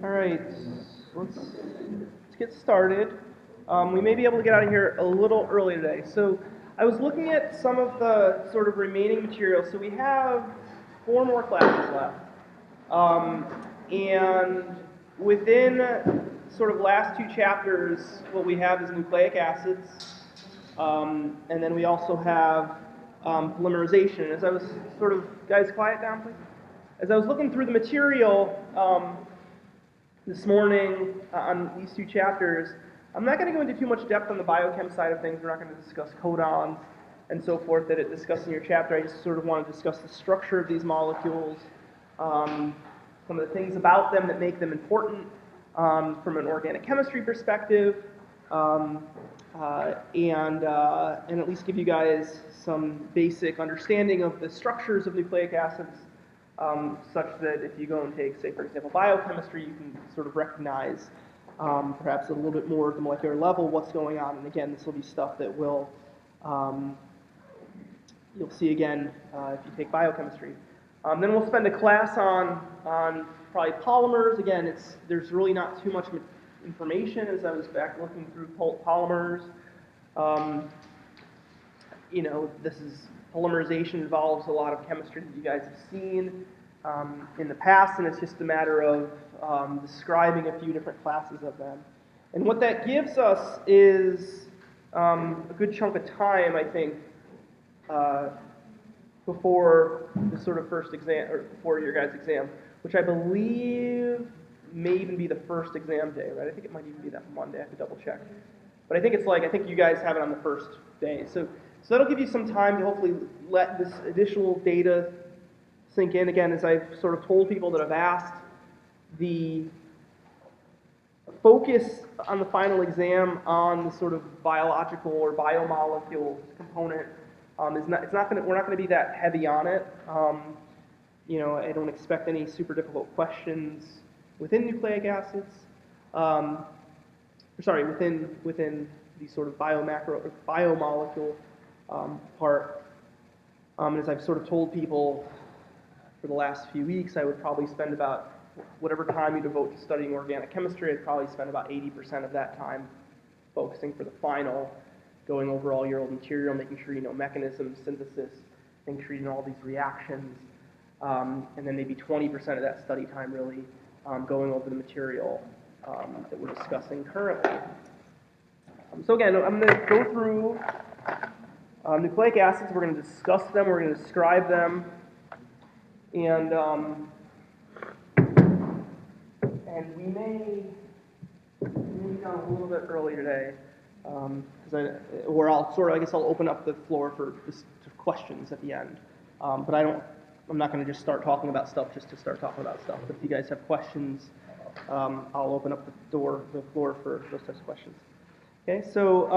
All right, let's get started. We may be able to get out of here a little early today. So I was looking at some of the sort of remaining material. So we have 4 more classes left. And within sort of last 2 chapters, what we have is nucleic acids. And then we also have polymerization. As I was sort of, guys, quiet down, please. As I was looking through the material, this morning on these 2 chapters, I'm not going to go into too much depth on the biochem side of things. We're not going to discuss codons and so forth that it discussed in your chapter. I just sort of want to discuss the structure of these molecules, some of the things about them that make them important from an organic chemistry perspective, and at least give you guys some basic understanding of the structures of nucleic acids, such that if you go and take, say, for example, biochemistry, you can sort of recognize perhaps a little bit more at the molecular level what's going on. And again, this will be stuff that will you'll see again if you take biochemistry. Then we'll spend a class on probably polymers. Again, there's really not too much information as I was back looking through polymers. Polymerization involves a lot of chemistry that you guys have seen in the past, and it's just a matter of describing a few different classes of them. And what that gives us is a good chunk of time, I think, before the sort of first exam, or before your guys' exam, which I believe may even be the first exam day, right? I think it might even be that Monday. I have to double check. But I think you guys have it on the first day. So that'll give you some time to hopefully let this additional data sink in. Again, as I've sort of told people that have asked, the focus on the final exam on the sort of biological or biomolecule component we're not going to be that heavy on it. I don't expect any super difficult questions within nucleic acids. Within the sort of biomolecule part. As I've sort of told people for the last few weeks, I would probably spend about whatever time you devote to studying organic chemistry, I'd probably spend about 80% of that time focusing for the final, going over all your old material, making sure you know mechanisms, synthesis, making sure you know all these reactions, and then maybe 20% of that study time really going over the material that we're discussing currently. So again, I'm going to go through nucleic acids. We're going to discuss them. We're going to describe them, and we may be done a little bit early today, I'll open up the floor for just questions at the end. But I'm not going to just start talking about stuff just to start talking about stuff. But if you guys have questions, I'll open up the floor for those types of questions. Okay, so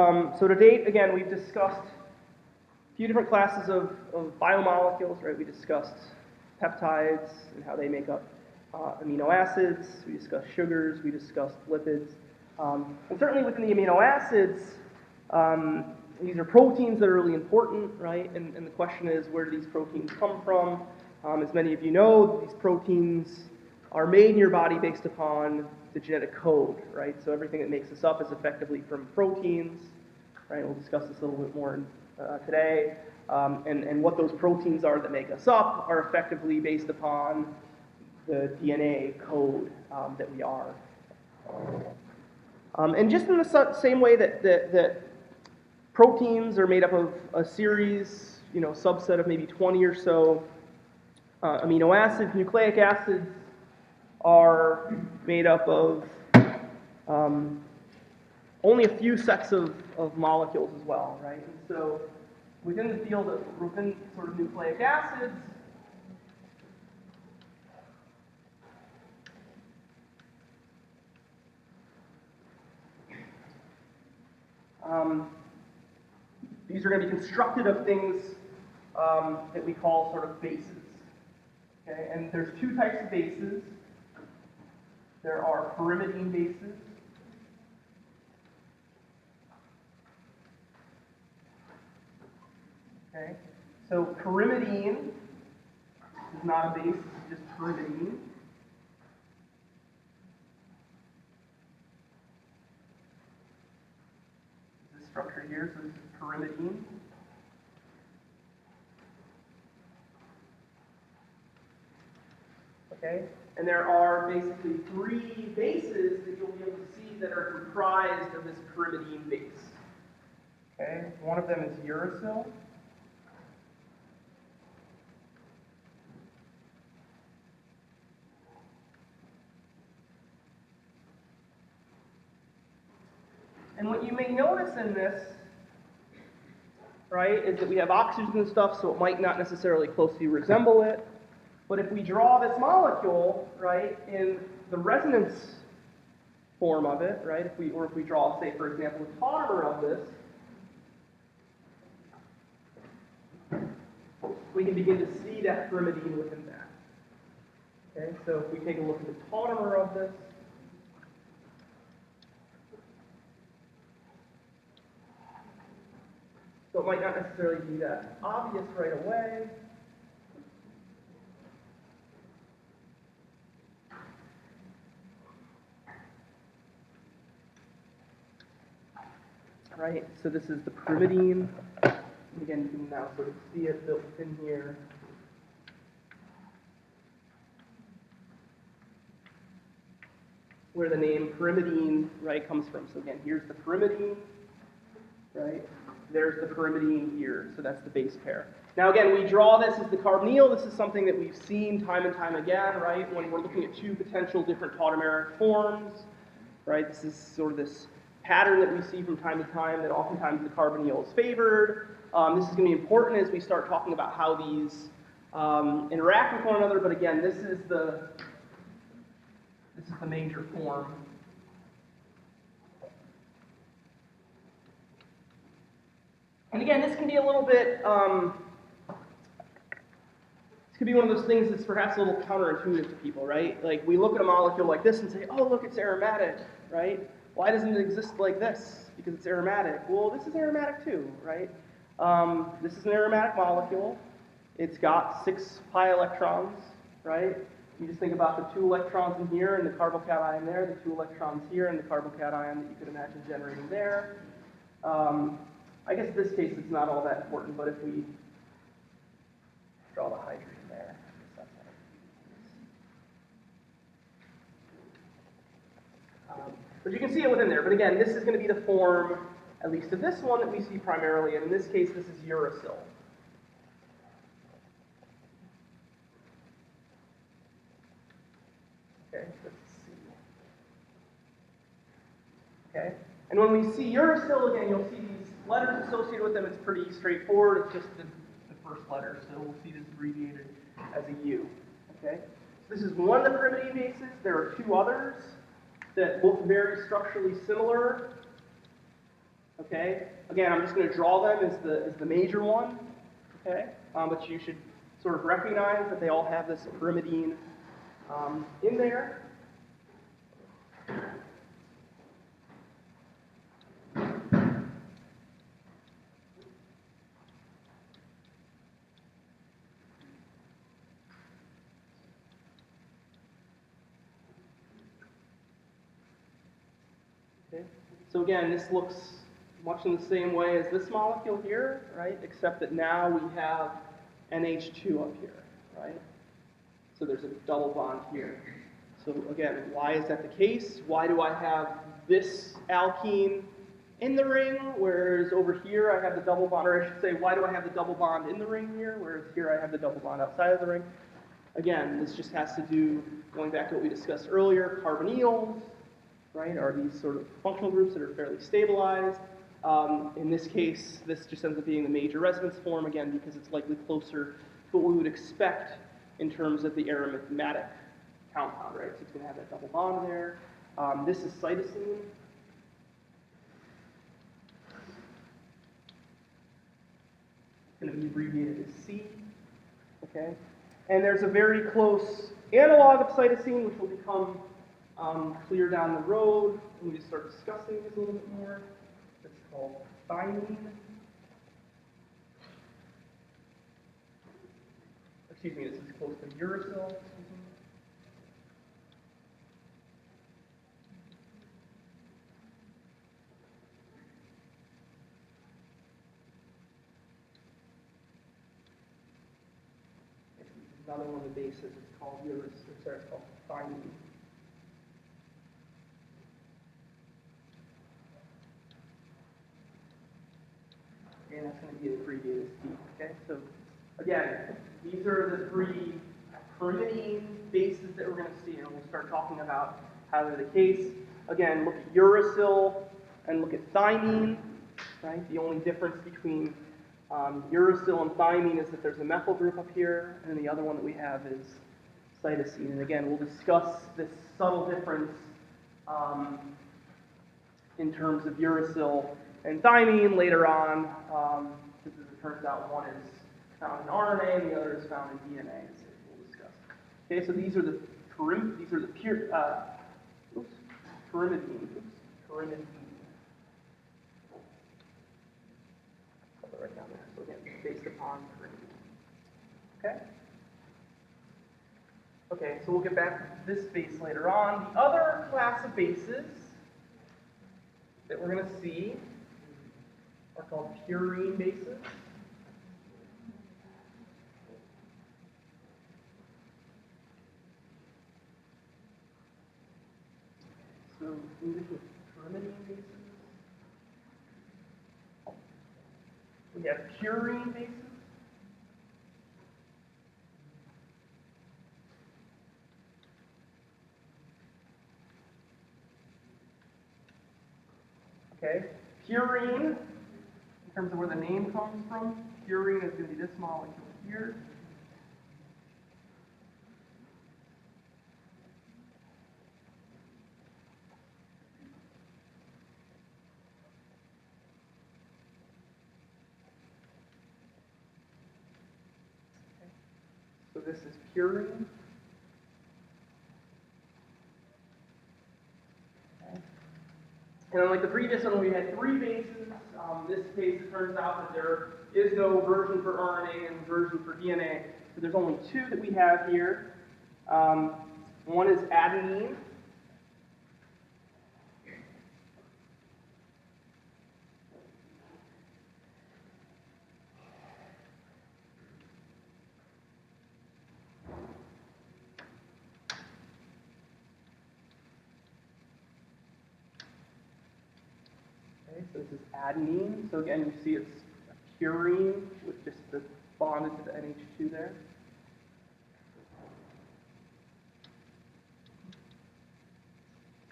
to date, again, we've discussed a few different classes of biomolecules, right? We discussed peptides and how they make up amino acids. We discussed sugars. We discussed lipids. And certainly within the amino acids, these are proteins that are really important, right? And the question is, where do these proteins come from? As many of you know, these proteins are made in your body based upon the genetic code, right? So everything that makes us up is effectively from proteins, right? We'll discuss this a little bit more today. And what those proteins are that make us up are effectively based upon the DNA code that we are. And just in the same way that proteins are made up of a series, subset of maybe 20 or so amino acids, nucleic acids are made up of only a few sets of molecules as well, right? And so within the field within sort of nucleic acids, these are going to be constructed of things that we call sort of bases. Okay, and there's 2 types of bases. There are pyrimidine bases. Okay, so pyrimidine is not a base, it's just pyrimidine. structure here. So this is pyrimidine. Okay, and there are basically 3 bases that you'll be able to see that are comprised of this pyrimidine base. Okay, one of them is uracil. And what you may notice in this, right, is that we have oxygen and stuff, so it might not necessarily closely resemble it. But if we draw this molecule, right, in the resonance form of it, right, if we draw, say, for example, a tautomer of this, we can begin to see that pyrimidine within that. Okay, so if we take a look at the tautomer of this, so it might not necessarily be that obvious right away. Right, so this is the pyrimidine. Again, you can now sort of see it built in here. Where the name pyrimidine, right, comes from. So again, here's the pyrimidine, right? There's the pyrimidine here, so that's the base pair. Now again, we draw this as the carbonyl. This is something that we've seen time and time again, right? When we're looking at 2 potential different tautomeric forms, right? This is sort of this pattern that we see from time to time that oftentimes the carbonyl is favored. This is going to be important as we start talking about how these interact with one another. But again, this is the major form. And again, this can be a little bit, this could be one of those things that's perhaps a little counterintuitive to people, right? Like we look at a molecule like this and say, oh, look, it's aromatic, right? Why doesn't it exist like this? Because it's aromatic. Well, this is aromatic too, right? This is an aromatic molecule. It's got 6 pi electrons, right? You just think about the 2 electrons in here and the carbocation there, the 2 electrons here and the carbocation that you could imagine generating there. I guess in this case it's not all that important, but if we draw the hydrogen there, but you can see it within there. But again, this is going to be the form, at least of this one, that we see primarily. And in this case, this is uracil. Okay, let's see. Okay, and when we see uracil, again, you'll see these letters associated with them. It's pretty straightforward. It's just the first letter, so we'll see this abbreviated as a U. Okay, so this is one of the pyrimidine bases. There are 2 others that look very structurally similar. Okay, again, I'm just going to draw them as the major one. Okay, but you should sort of recognize that they all have this pyrimidine in there. Okay. So again, this looks much in the same way as this molecule here, right? Except that now we have NH2 up here, right? So there's a double bond here. So again, why is that the case? Why do I have this alkene in the ring, whereas over here I have the double bond, or I should say, why do I have the double bond in the ring here, whereas here I have the double bond outside of the ring? Again, this just has to do, going back to what we discussed earlier, carbonyls, right, are these sort of functional groups that are fairly stabilized. In this case, this just ends up being the major resonance form, again, because it's likely closer to what we would expect in terms of the aromatic compound, right? So it's going to have that double bond there. This is cytosine. It's going to be abbreviated as C, okay? And there's a very close analog of cytosine, which will become clear down the road when we start discussing this a little bit more. It's called thymine. Excuse me, this is close to uracil. another one of the bases. It's called it's called thymine. And that's going to be abbreviated as T. Okay, so again, these are the three pyrimidine bases that we're going to see, and we'll start talking about how they're the case. Again, look at uracil and look at thymine. Right, the only difference between uracil and thymine is that there's a methyl group up here, and then the other one that we have is cytosine. And again, we'll discuss this subtle difference in terms of uracil and thymine later on, because as it turns out, one is found in RNA and the other is found in DNA, as we'll discuss. Okay, so these are the pyrimidine. Pyrimidine. Right down there. So again, based upon pyrimidine. Okay. Okay, so we'll get back to this base later on. The other class of bases that we're going to see are called purine bases. So English with pyrimidine bases. We have purine bases. Okay, purine, in terms of where the name comes from, purine is going to be this molecule here. Okay. So this is purine. And unlike the previous one, we had three bases. This case, it turns out that there is no version for RNA and version for DNA. So there's only two that we have here. One is adenine. So this is adenine. So again, you see it's a purine with just the bonded to the NH2 there.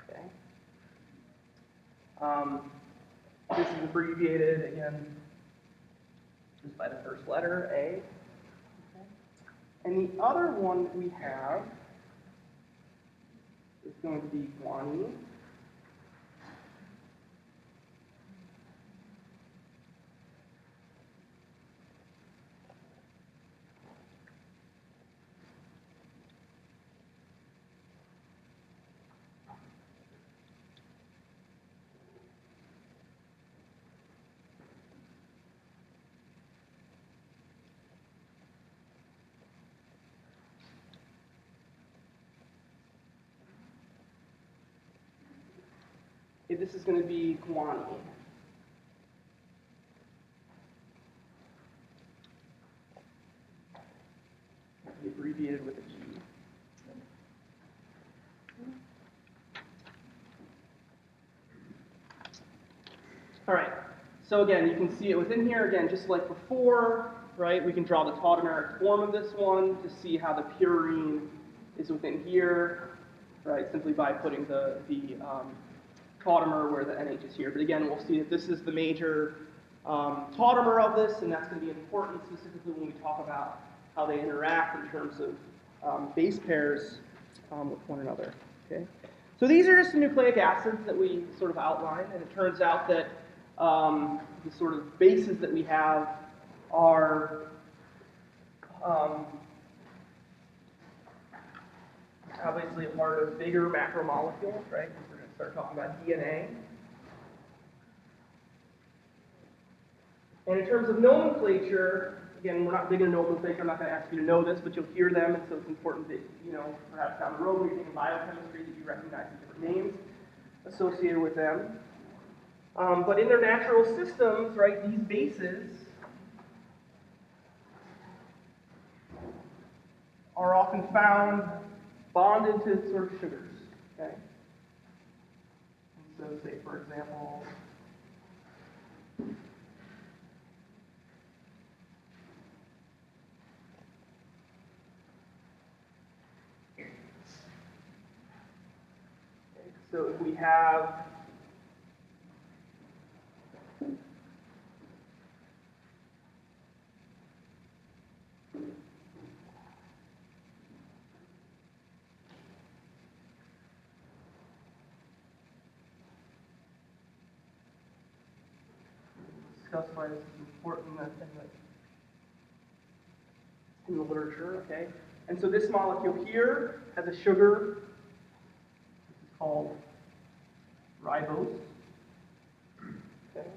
Okay. This is abbreviated again just by the first letter, A. Okay. And the other one that we have is going to be guanine. This is going to be guanine. Be abbreviated with a G. All right. So again, you can see it within here. Again, just like before, right? We can draw the tautomeric form of this one to see how the purine is within here, right? Simply by putting the tautomer where the NH is here. But again, we'll see that this is the major tautomer of this, and that's going to be important specifically when we talk about how they interact in terms of base pairs with one another. Okay. So these are just the nucleic acids that we sort of outlined, and it turns out that the sort of bases that we have are obviously a part of bigger macromolecules, right? We're going to start talking about DNA. And in terms of nomenclature, again, we're not big into nomenclature. I'm not going to ask you to know this, but you'll hear them, and so it's important that, you know, perhaps down the road when you're taking biochemistry that you recognize the different names associated with them. But in their natural systems, right, these bases are often found bonded to sort of sugars. Okay. And so, say for example, so if we have discussed why this is important in the literature, okay? And so this molecule here has a sugar, this is called ribose. Okay.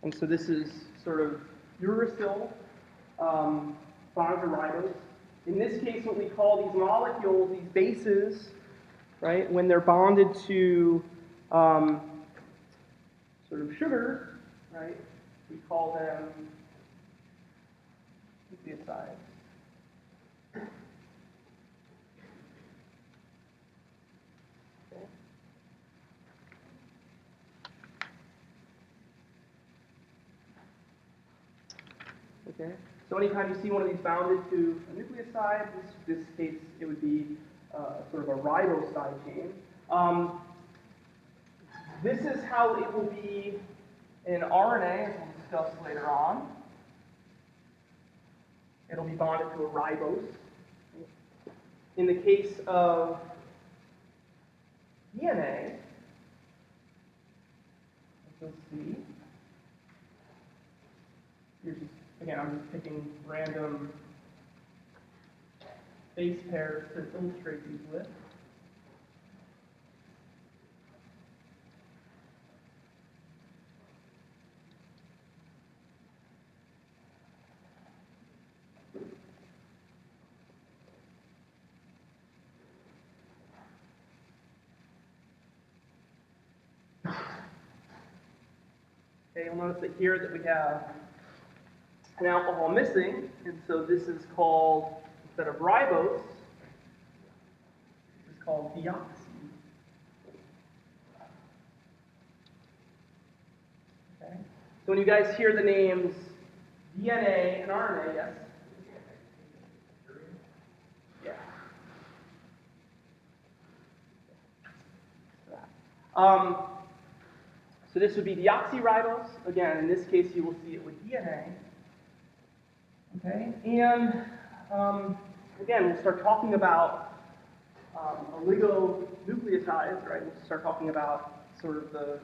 And so this is sort of uracil bonded to ribose. In this case, what we call these molecules, these bases, right, when they're bonded to sort of sugars, right, we call them nucleosides. Okay. Okay. So anytime you see one of these bounded to a nucleoside, this case it would be sort of a riboside chain. This is how it will be in RNA, as we'll discuss later on. It'll be bonded to a ribose. In the case of DNA, you'll see, here's just, again, I'm just picking random base pairs to illustrate these with. Okay, you'll notice that here that we have an alcohol missing, and so this is called, instead of ribose, this is called deoxy. Okay, so when you guys hear the names DNA and RNA, yes? Yeah. So this would be deoxyribose. Again, in this case, you will see it with DNA. Okay, and again, we'll start talking about oligonucleotides, right? We'll start talking about sort of the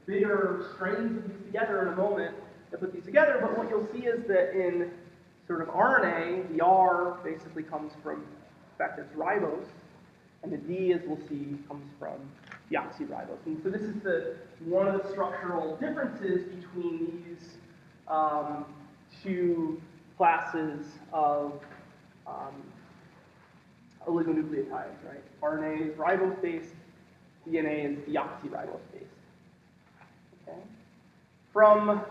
bigger strains of these together in a moment that put these together. But what you'll see is that in sort of RNA, the R basically comes from the fact that it's ribose, and the D, as we'll see, comes from deoxyribose. And so this is one of the structural differences between these two classes of oligonucleotides, right? RNA is ribose-based, DNA is deoxyribose-based. Okay? From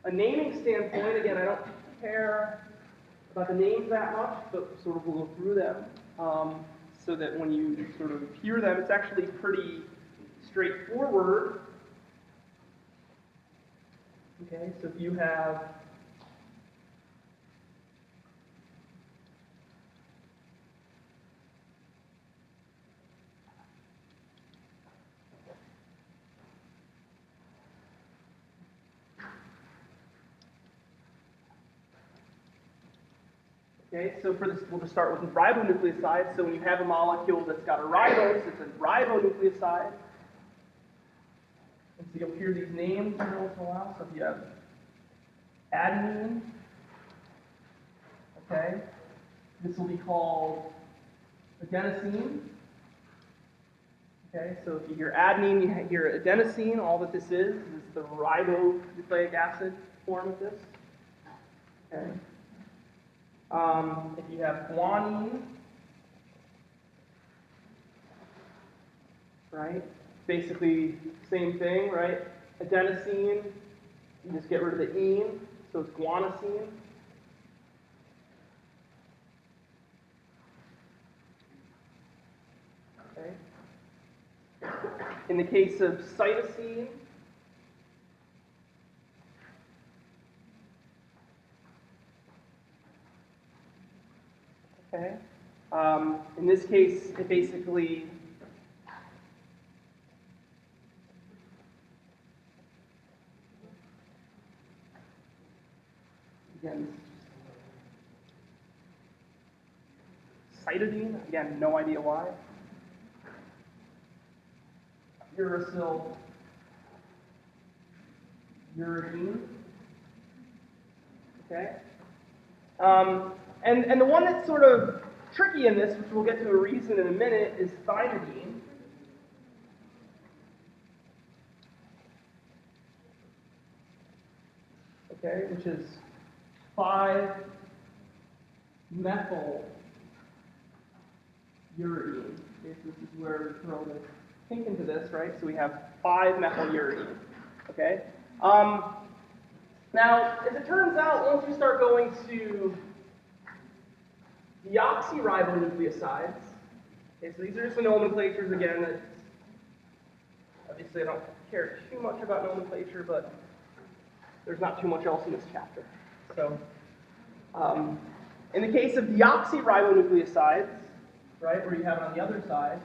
a naming standpoint, again, I don't care about the names that much, but sort of we'll go through them. So that when you sort of hear them, it's actually pretty straightforward. Okay, so if you have okay, so for this, we'll just start with ribonucleosides. So when you have a molecule that's got a ribose, it's a ribonucleoside. And so you'll hear these names every once in a while. So if you have adenine, okay, this will be called adenosine. Okay, so if you hear adenine, you hear adenosine. All that this is the ribonucleic acid form of this. Okay. If you have guanine, right? Basically, same thing, right? Adenosine, you just get rid of the ene, so it's guanosine. In the case of cytosine, okay, in this case, it basically again, cytidine, again, no idea why. Uracil, uridine, okay? And the one that's sort of tricky in this, which we'll get to a reason in a minute, is thymidine. Okay, which is 5-methyl uridine. Okay, so this is where we throw the pink into this, right? So we have 5-methyl uridine. Okay. Now, as it turns out, once we start going to deoxyribonucleosides, okay, so these are just the nomenclatures again. That obviously I don't care too much about nomenclature, but there's not too much else in this chapter. So, in the case of deoxyribonucleosides, right, where you have it on the other side,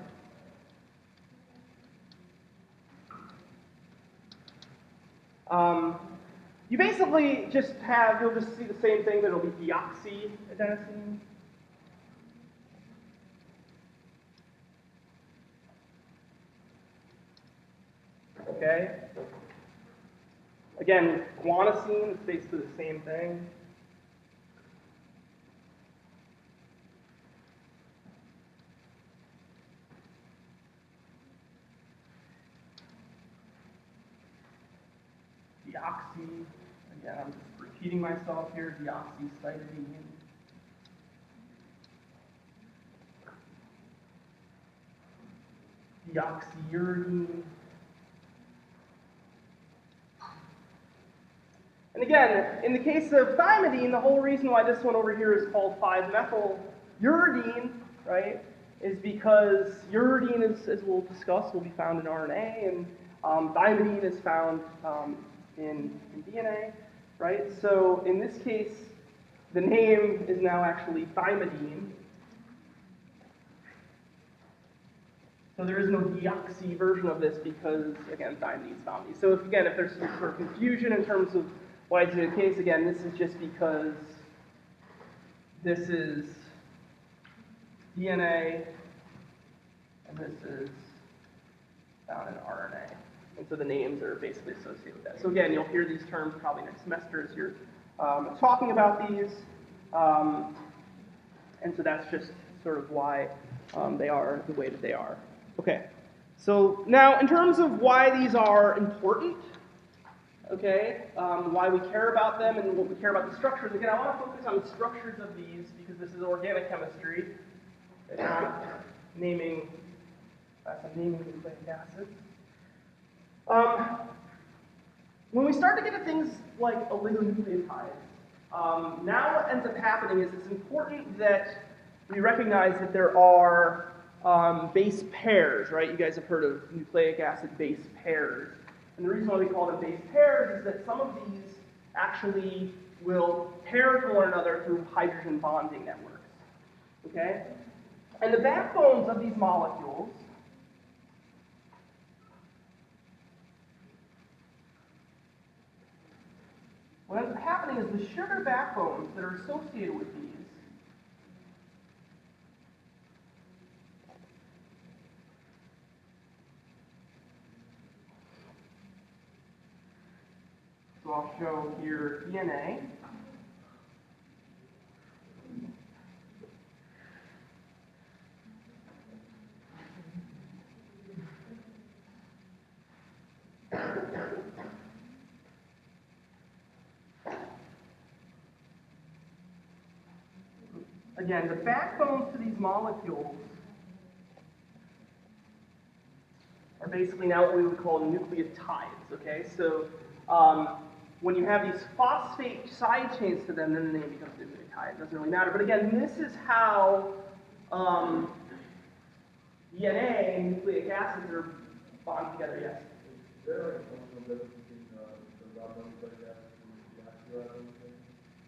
you basically just have, you'll just see the same thing, but it'll be deoxyadenosine. Okay. Again, guanosine is basically the same thing. Deoxy, again, I'm just repeating myself here, deoxycytidine. Deoxyuridine. And again, in the case of thymidine, the whole reason why this one over here is called 5-methyl uridine, right, is because uridine, as we'll discuss, will be found in RNA, and thymidine is found in DNA, right? So in this case, the name is now actually thymidine. So there is no deoxy version of this because, again, thymidine is found. So if there's some sort of confusion in terms of why it's the case, again, this is just because this is DNA and this is found in RNA. And so the names are basically associated with that. So again, you'll hear these terms probably next semester as you're talking about these. And so that's just sort of why they are the way that they are. Okay, so now in terms of why these are important, okay, why we care about them and what we care about the structures, again, I want to focus on the structures of these because this is organic chemistry. And I'm naming nucleic acids. When we start to get to things like oligonucleotides, now what ends up happening is it's important that we recognize that there are base pairs, right? You guys have heard of nucleic acid base pairs. And the reason why we call them base pairs is that some of these actually will pair to one another through hydrogen bonding networks, okay? And the backbones of these molecules what ends up happening is the sugar backbones that are associated with these so I'll show here DNA. Again, the backbones to these molecules are basically now what we would call nucleotides, okay? So when you have these phosphate side chains to them, then the name becomes nucleotide. It doesn't really matter. But again, this is how DNA and nucleic acids are bond together, yes. Is there like a functional difference between the nucleic acids and the active acids?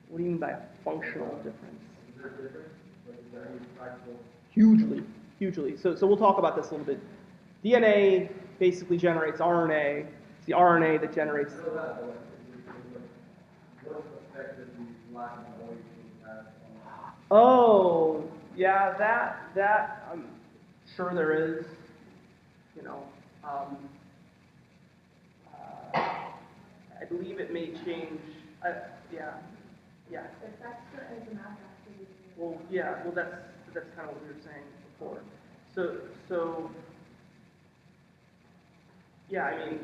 What do you mean by a functional difference? Is there a difference? Like, is there any practical? Hugely, hugely. So we'll talk about this a little bit. DNA basically generates RNA. It's the RNA that generates. What effect does the lack of molecule have on? Oh, yeah, that I'm sure there is. You know, I believe it may change. Yeah. Affects the enzymatic activity. Well, yeah. Well, that's kind of what we were saying before. So. Yeah, I mean.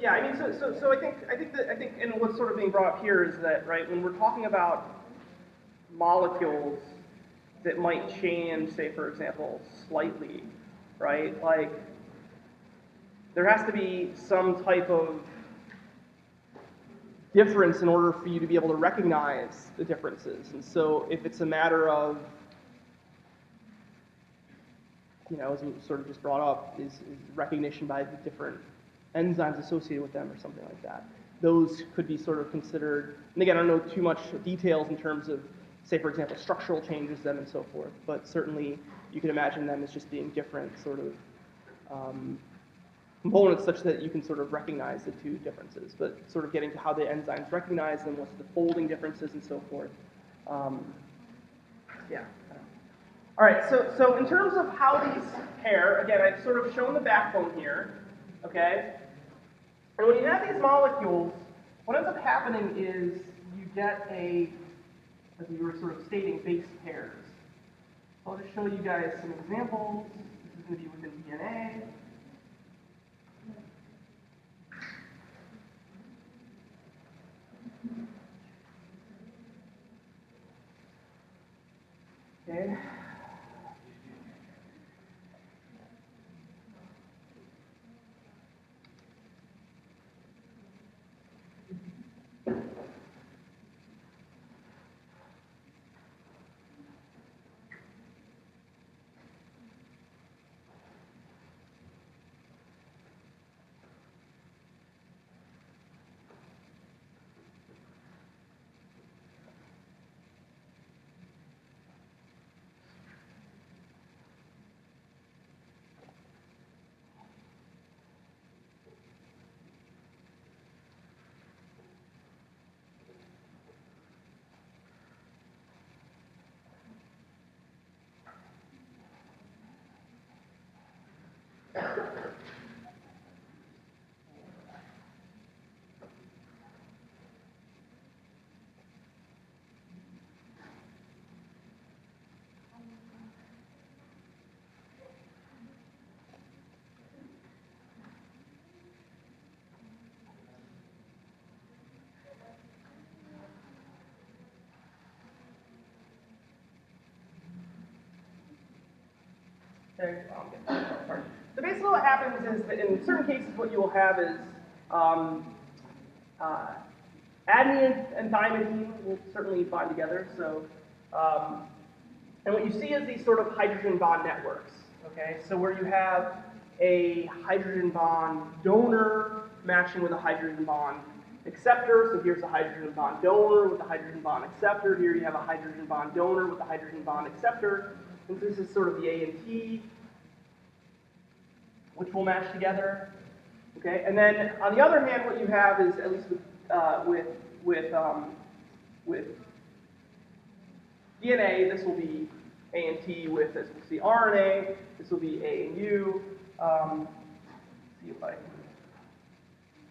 Yeah, I mean, so I think, and what's sort of being brought up here is that, right, when we're talking about molecules that might change, say, for example, slightly, right, like, there has to be some type of difference in order for you to be able to recognize the differences. And so if it's a matter of, you know, as we sort of just brought up, is recognition by the different enzymes associated with them or something like that. Those could be sort of considered, and again, I don't know too much details in terms of, say, for example, structural changes them and so forth, but certainly you can imagine them as just being different sort of components such that you can sort of recognize the two differences, but sort of getting to how the enzymes recognize them, what's the folding differences and so forth. Yeah. All right, so in terms of how these pair, again, I've sort of shown the backbone here, okay? And when you have these molecules, what ends up happening is you get as we were sort of stating, base pairs. So I'll just show you guys some examples. This is going to be within DNA. Okay. Okay, so basically what happens is that in certain cases what you will have is adenine and thymidine will certainly bind together. So, and what you see is these sort of hydrogen bond networks. Okay, so where you have a hydrogen bond donor matching with a hydrogen bond acceptor. So here's a hydrogen bond donor with a hydrogen bond acceptor. Here you have a hydrogen bond donor with a hydrogen bond acceptor. And so this is sort of the A and T, which will match together. Okay, and then on the other hand, what you have is, at least with DNA, this will be A and T with, as we'll see, RNA. This will be A and U. See if I can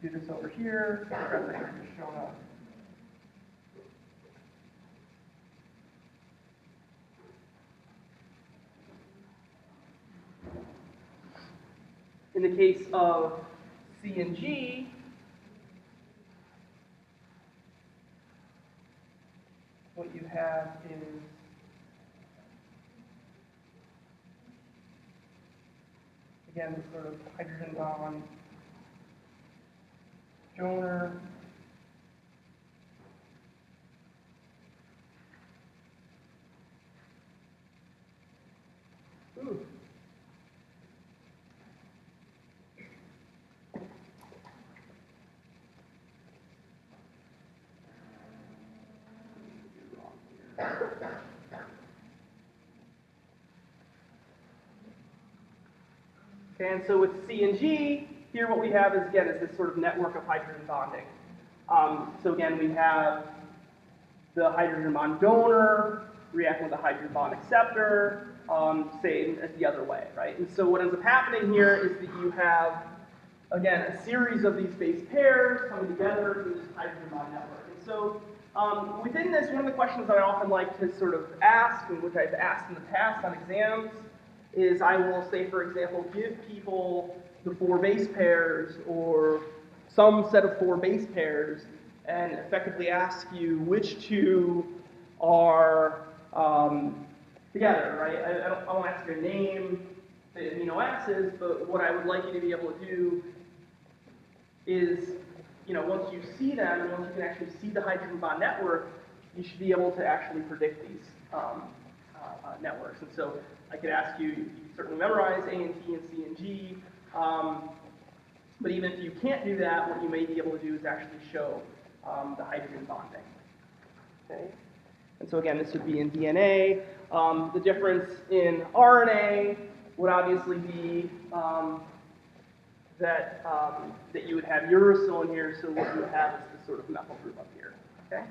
do this over here. Rather than just showing up. In the case of C and G, what you have is again this sort of hydrogen bond donor. Ooh. Okay, and so with C and G, here what we have is, again, is this sort of network of hydrogen bonding. So again, we have the hydrogen bond donor reacting with the hydrogen bond acceptor, same as the other way, right? And so what ends up happening here is that you have, again, a series of these base pairs coming together through this hydrogen bond network. And so within this, one of the questions that I often like to sort of ask, and which I've asked in the past on exams, is I will say, for example, give people the 4 base pairs or some set of 4 base pairs and effectively ask you which 2 are together, right? I won't ask you to name the amino acids, but what I would like you to be able to do is, once you see them, and once you can actually see the hydrogen bond network, you should be able to actually predict these networks. And so I could ask you, you can certainly memorize A and T and C and G, but even if you can't do that, what you may be able to do is actually show the hydrogen bonding. Okay? And so again, this would be in DNA. The difference in RNA would obviously be that you would have uracil in here, so what you would have is this sort of methyl group up here. Okay?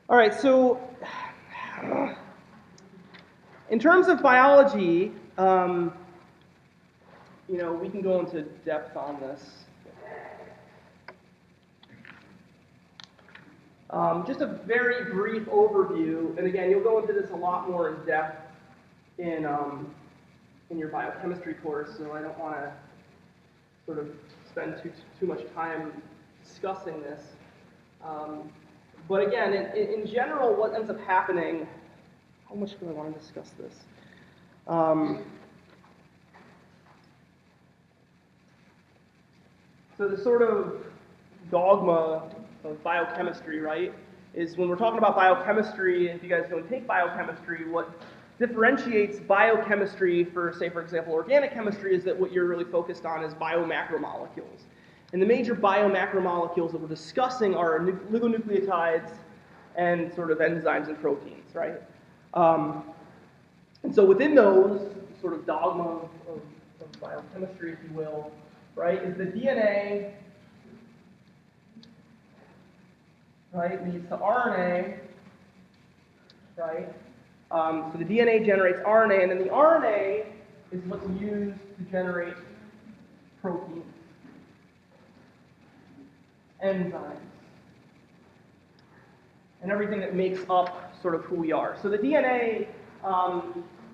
All right, so in terms of biology, we can go into depth on this. Just a very brief overview, and again, you'll go into this a lot more in depth in your biochemistry course, so I don't want to sort of spend too much time discussing this. But again, in general, what ends up happening, how much do I want to discuss this? So the sort of dogma of biochemistry, right, is when we're talking about biochemistry, if you guys don't take biochemistry, what differentiates biochemistry for, say, for example, organic chemistry is that what you're really focused on is biomacromolecules. And the major biomacromolecules that we're discussing are oligonucleotides and sort of enzymes and proteins, right? And so within those, sort of dogma of biochemistry, if you will, right, is the DNA, right, leads to RNA, right? So the DNA generates RNA, and then the RNA is what's used to generate proteins, enzymes, and everything that makes up sort of who we are. So the DNA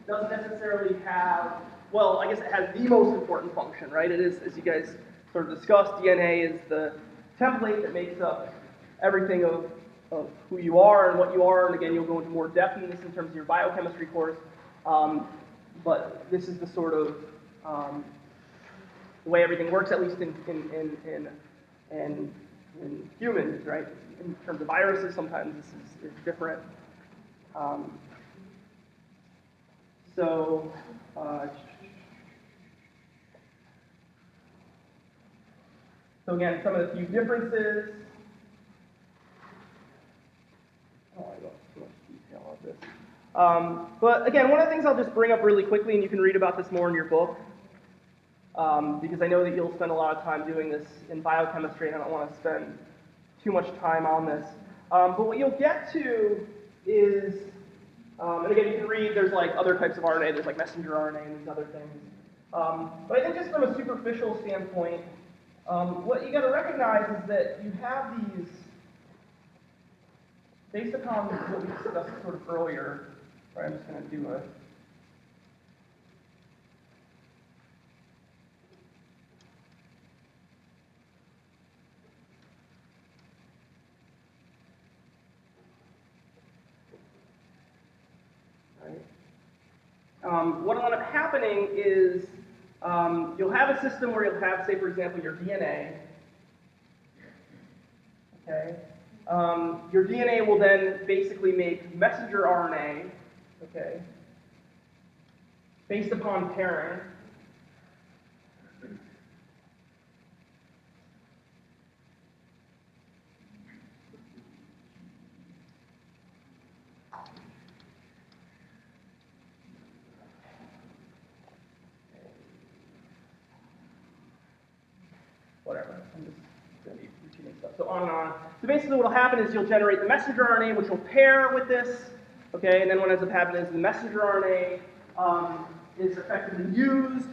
doesn't necessarily have, well, I guess it has the most important function, right? It is, as you guys sort of discussed, DNA is the template that makes up everything of who you are and what you are, and again, you'll go into more depth in this in terms of your biochemistry course, but this is the sort of the way everything works, at least in humans, right? In terms of viruses, sometimes this is different. So again, some of the few differences. Oh, I don't too much detail of this. But again, one of the things I'll just bring up really quickly, and you can read about this more in your book, because I know that you'll spend a lot of time doing this in biochemistry, and I don't want to spend too much time on this. But what you'll get to is, and again, you can read, there's like other types of RNA, there's like messenger RNA and these other things. But I think just from a superficial standpoint, what you got to recognize is that you have these, based upon what we discussed sort of earlier, right, I'm just going to do a, what will end up happening is you'll have a system where you'll have, say, for example, your DNA. Okay. Your DNA will then basically make messenger RNA, okay, based upon pairing. I'm just going to be repeating stuff. So on and on. So basically what will happen is you'll generate the messenger RNA, which will pair with this, okay, and then what ends up happening is the messenger RNA is effectively used,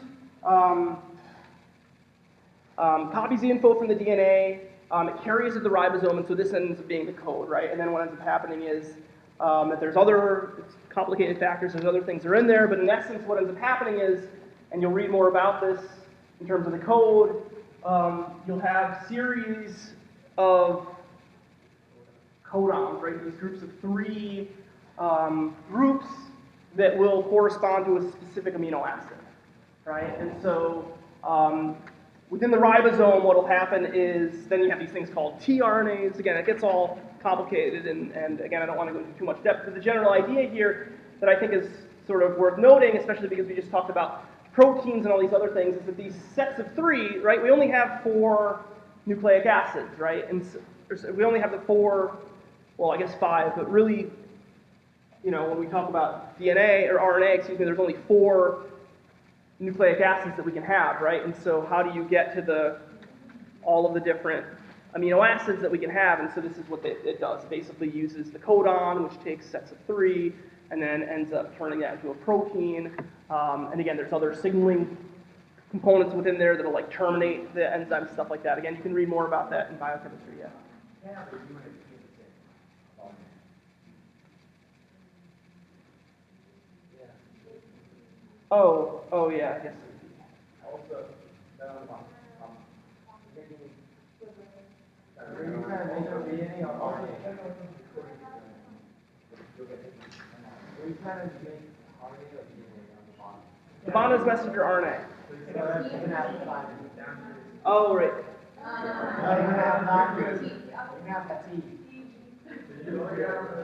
copies the info from the DNA, it carries it to the ribosome, and so this ends up being the code, right? And then what ends up happening is that there's other complicated factors, there's other things that are in there, but in essence what ends up happening is, and you'll read more about this in terms of the code, you'll have series of codons, right? These groups of 3 groups that will correspond to a specific amino acid, right? And so within the ribosome, what will happen is then you have these things called tRNAs. Again, it gets all complicated, and again, I don't want to go into too much depth, but the general idea here that I think is sort of worth noting, especially because we just talked about proteins and all these other things, is that these sets of 3, right, we only have 4 nucleic acids, right? And so we only have the 4, well, I guess 5, but really, you know, when we talk about DNA, or RNA, excuse me, there's only 4 nucleic acids that we can have, right? And so how do you get to all of the different amino acids that we can have? And so this is what it does. It basically uses the codon, which takes sets of 3, and then ends up turning that into a protein. And again, there's other signaling components within there that'll like terminate the enzyme, stuff like that. Again, you can read more about that in biochemistry, yeah. Oh yeah, I guess. Also, are you trying to make your DNA or RNA? Are you trying to make RNA or DNA on the bottom? The bond is messenger RNA. Oh, right.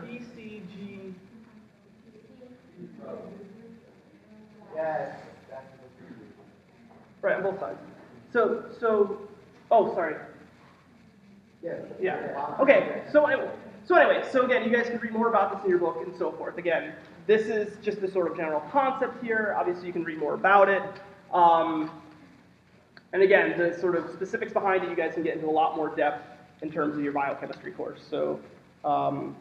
TCG. Yes. Right, on both sides. Oh, sorry. Yes. Yeah. Okay. So anyway, so again, you guys can read more about this in your book and so forth. Again, this is just the sort of general concept here. Obviously, you can read more about it. And again, the sort of specifics behind it, you guys can get into a lot more depth in terms of your biochemistry course. So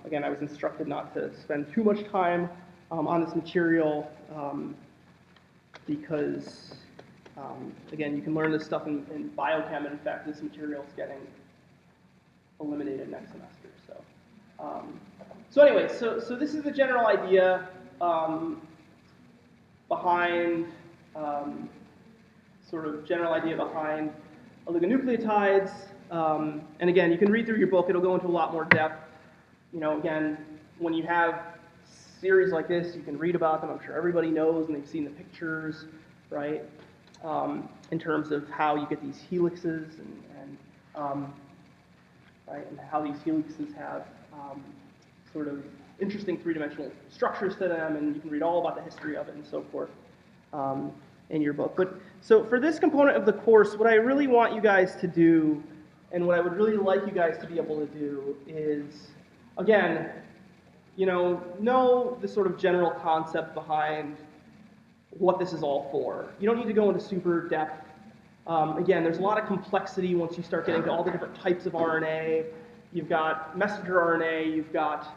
again, I was instructed not to spend too much time on this material because, again, you can learn this stuff in biochem, and in fact, this material is getting eliminated next semester. So anyway, so this is the general idea behind oligonucleotides. And again, you can read through your book; it'll go into a lot more depth. You know, again, when you have series like this, you can read about them. I'm sure everybody knows, and they've seen the pictures, right? In terms of how you get these helixes right, and how these helixes have sort of interesting three-dimensional structures to them, and you can read all about the history of it and so forth in your book. But so for this component of the course, what I really want you guys to do, and what I would really like you guys to be able to do is, again, you know the sort of general concept behind what this is all for. You don't need to go into super depth. Again, there's a lot of complexity once you start getting to all the different types of RNA. You've got messenger RNA, you've got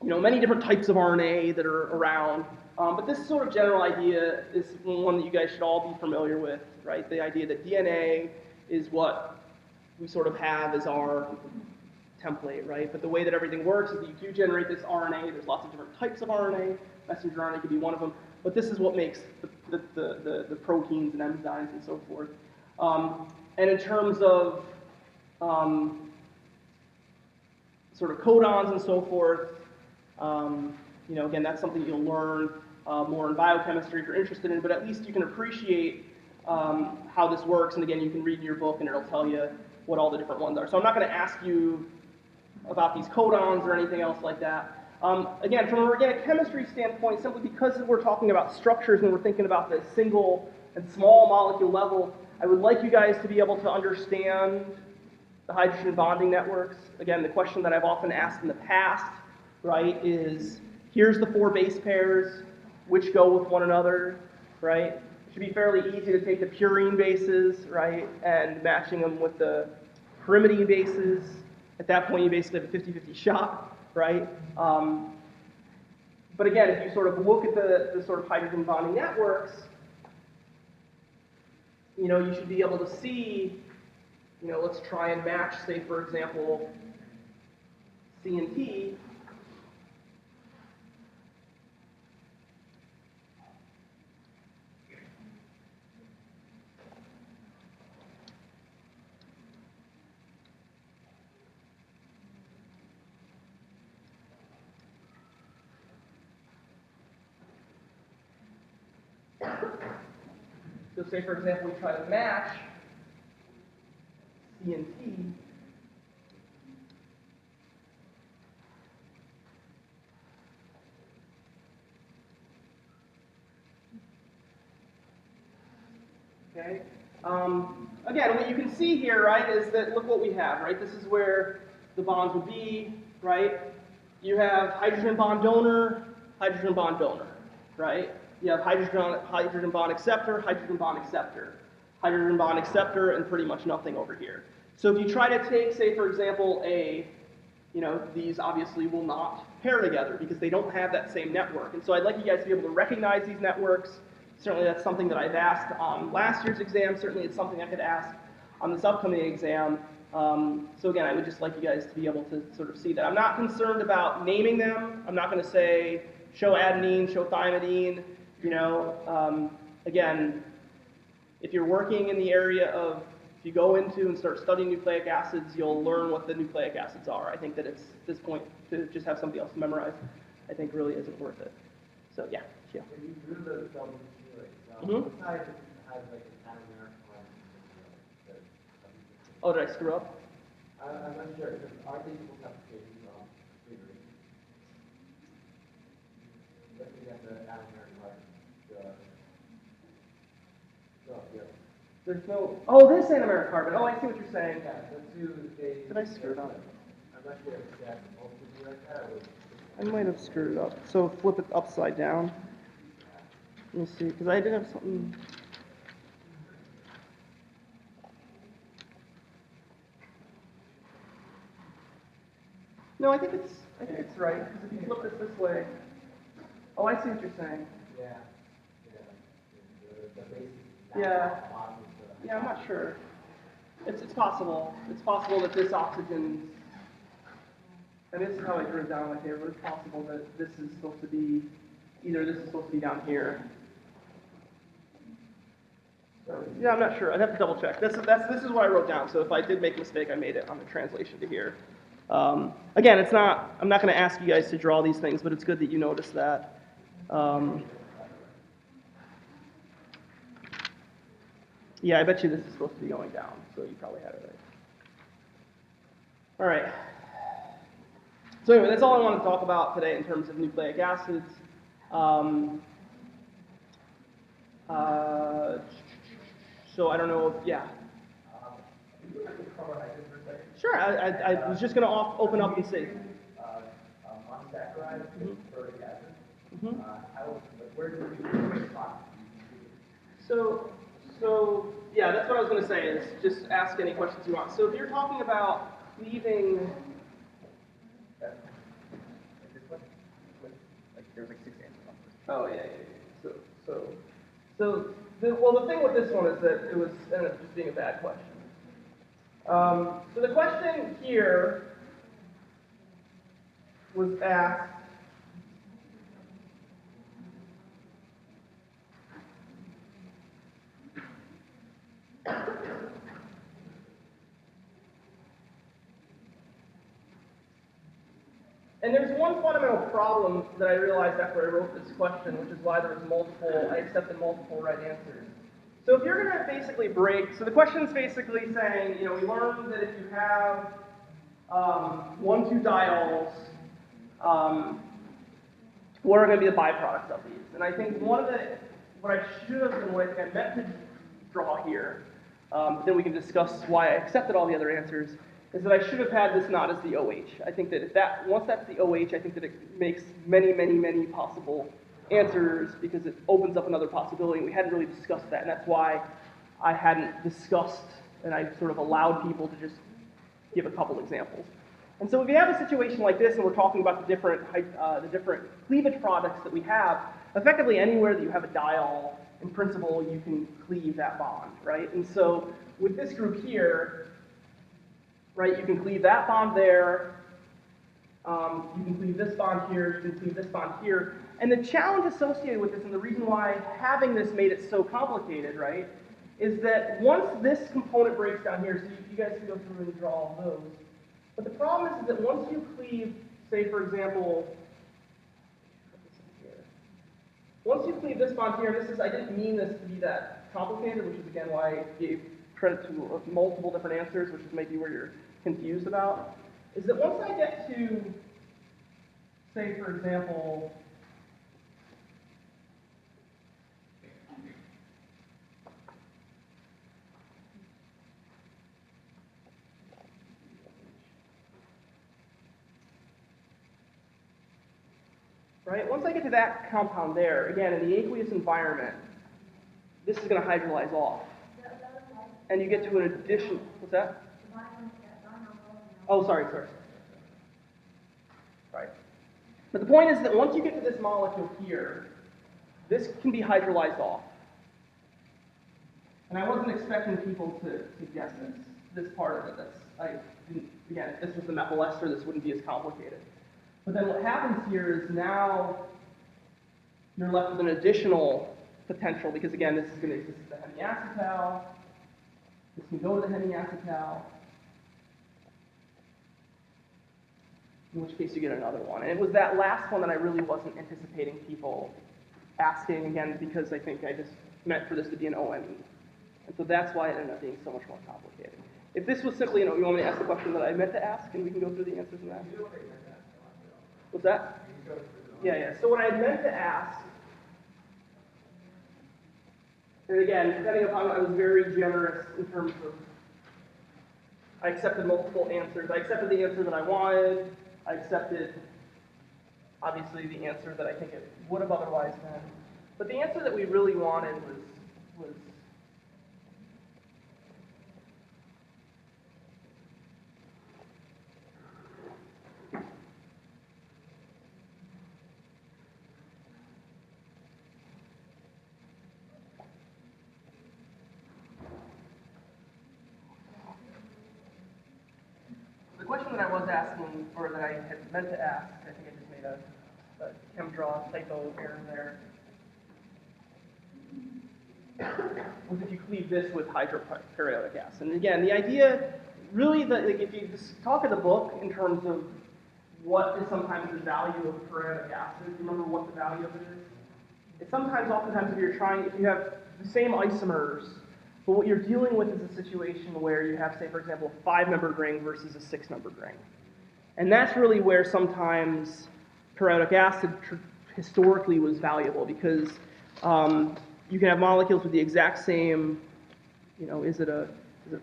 many different types of RNA that are around. But this sort of general idea is one that you guys should all be familiar with, right? The idea that DNA is what we sort of have as our template, right? But the way that everything works is that you do generate this RNA. There's lots of different types of RNA. Messenger RNA could be one of them. But this is what makes the proteins and enzymes and so forth. And in terms of sort of codons and so forth, again, that's something you'll learn more in biochemistry if you're interested in, but at least you can appreciate how this works. And again, you can read in your book and it'll tell you what all the different ones are. So I'm not going to ask you about these codons or anything else like that. Again, from an organic chemistry standpoint, simply because we're talking about structures and we're thinking about the single and small molecule level, I would like you guys to be able to understand the hydrogen bonding networks. Again, the question that I've often asked in the past, right, is here's the 4 base pairs, which go with one another, right? should be fairly easy to take the purine bases, right, and matching them with the pyrimidine bases. At that point, you basically have a 50-50 shot, right? But again, if you sort of look at the sort of hydrogen bonding networks, you know, you should be able to see, you know, let's try and match, say, for example, C and T. So say, for example, we try to match C and T. Okay. Again, what you can see here, right, is that look what we have, right? This is where the bonds would be, right? You have hydrogen bond donor, right? You have hydrogen bond acceptor, hydrogen bond acceptor, and pretty much nothing over here. So if you try to take, say, for example, you know, these obviously will not pair together because they don't have that same network. And so I'd like you guys to be able to recognize these networks. Certainly that's something that I've asked on last year's exam. Certainly it's something I could ask on this upcoming exam. So again, I would just like you guys to be able to sort of see that. I'm not concerned about naming them. I'm not going to say show adenine, show thymidine. You know, again, if you're working in the area of, if you go into and start studying nucleic acids, you'll learn what the nucleic acids are. I think that it's, at this point, to just have somebody else memorize, I think really isn't worth it. So yeah. When you drew the double helix, Mhm. what side has like an anomeric line? Oh, did I screw up? I'm not sure, because are they supposed to have to figuring? Looking at the anomeric line, yeah. There's no, oh, this anomeric carbon. Oh, I see what you're saying. Yeah, the two, they. Did I screw it up? I'm not sure if that's supposed to be like that, or. I might have screwed it up. So flip it upside down. Let me see, because I did have something. No, I think it's right, because if you flip this way. Oh, I see what you're saying. Yeah, the basic. Yeah. Yeah, I'm not sure. It's possible. It's possible that this oxygen, and this is how I drew it down like here, but it's possible that this is supposed to be, either this is supposed to be down here. So, yeah, I'm not sure. I'd have to double check. This is what I wrote down, so if I did make a mistake, I made it on the translation to here. Again, it's not, I'm not going to ask you guys to draw these things, but it's good that you notice that. Yeah, I bet you this is supposed to be going down, so you probably had it right. All right. So anyway, that's all I want to talk about today in terms of nucleic acids. So I don't know if, yeah. Sure, I was just going to open up and see. Monosaccharide, furtic acid. Mhm. Where do we find? So yeah, that's what I was going to say, is just ask any questions you want. So if you're talking about leaving, There's like 6 answers on this. oh yeah. Well, the thing with this one is that it was ended up just being a bad question. So the question here was asked, and there's one fundamental problem that I realized after I wrote this question, which is why there was I accepted multiple right answers. So if you're going to basically so the question is basically saying, you know, we learned that if you have 1,2-diols, what are going to be the byproducts of these? And I think what I should have done, what I think I meant to draw here, but then we can discuss why I accepted all the other answers, is that I should have had this not as the OH. I think that once that's the OH, I think that it makes many, many, many possible answers because it opens up another possibility. And we hadn't really discussed that, and that's why I hadn't discussed and I sort of allowed people to just give a couple examples. And so if you have a situation like this, and we're talking about the different cleavage products that we have, effectively anywhere that you have a diol, in principle, you can cleave that bond, right? And so with this group here, right, you can cleave that bond there, you can cleave this bond here, you can cleave this bond here. And the challenge associated with this, and the reason why having this made it so complicated, right, is that once this component breaks down here, so you guys can go through and draw all those, but the problem is that once you cleave, say for example, once you cleave this bond here, I didn't mean this to be that complicated, which is again why I gave credit to multiple different answers, which is maybe where you're confused about, is that once I get to, say for example, right? Once I get to that compound there, again, in the aqueous environment, this is going to hydrolyze off. And you get to an addition, what's that? Oh, sorry. Right. But the point is that once you get to this molecule here, this can be hydrolyzed off. And I wasn't expecting people to guess this part of it. Again, if this was the methyl ester, this wouldn't be as complicated. But then what happens here is now you're left with an additional potential, because again, this is the hemiacetal. This can go to the hemiacetal, in which case you get another one. And it was that last one that I really wasn't anticipating people asking, again, because I think I just meant for this to be an OME. And so that's why it ended up being so much more complicated. If this was simply, you want me to ask the question that I meant to ask, and we can go through the answers in that? What's that? Yeah. So what I meant to ask, and again, depending upon, I was very generous in terms of, I accepted multiple answers. I accepted the answer that I wanted. I accepted, obviously, the answer that I think it would have otherwise been. But the answer that we really wanted was the question that I was asking, or that I had meant to ask, I think I just made a ChemDraw typo error there, was if you cleave this with hydroperiodic acid. And again, the idea, really, if you just talk in the book in terms of what is sometimes the value of periodic acid, do you remember what the value of it is? It's oftentimes, if you have the same isomers, but what you're dealing with is a situation where you have, say, for example, a 5-membered ring versus a 6-membered ring. And that's really where sometimes periodic acid historically was valuable, because you can have molecules with the exact same, is it a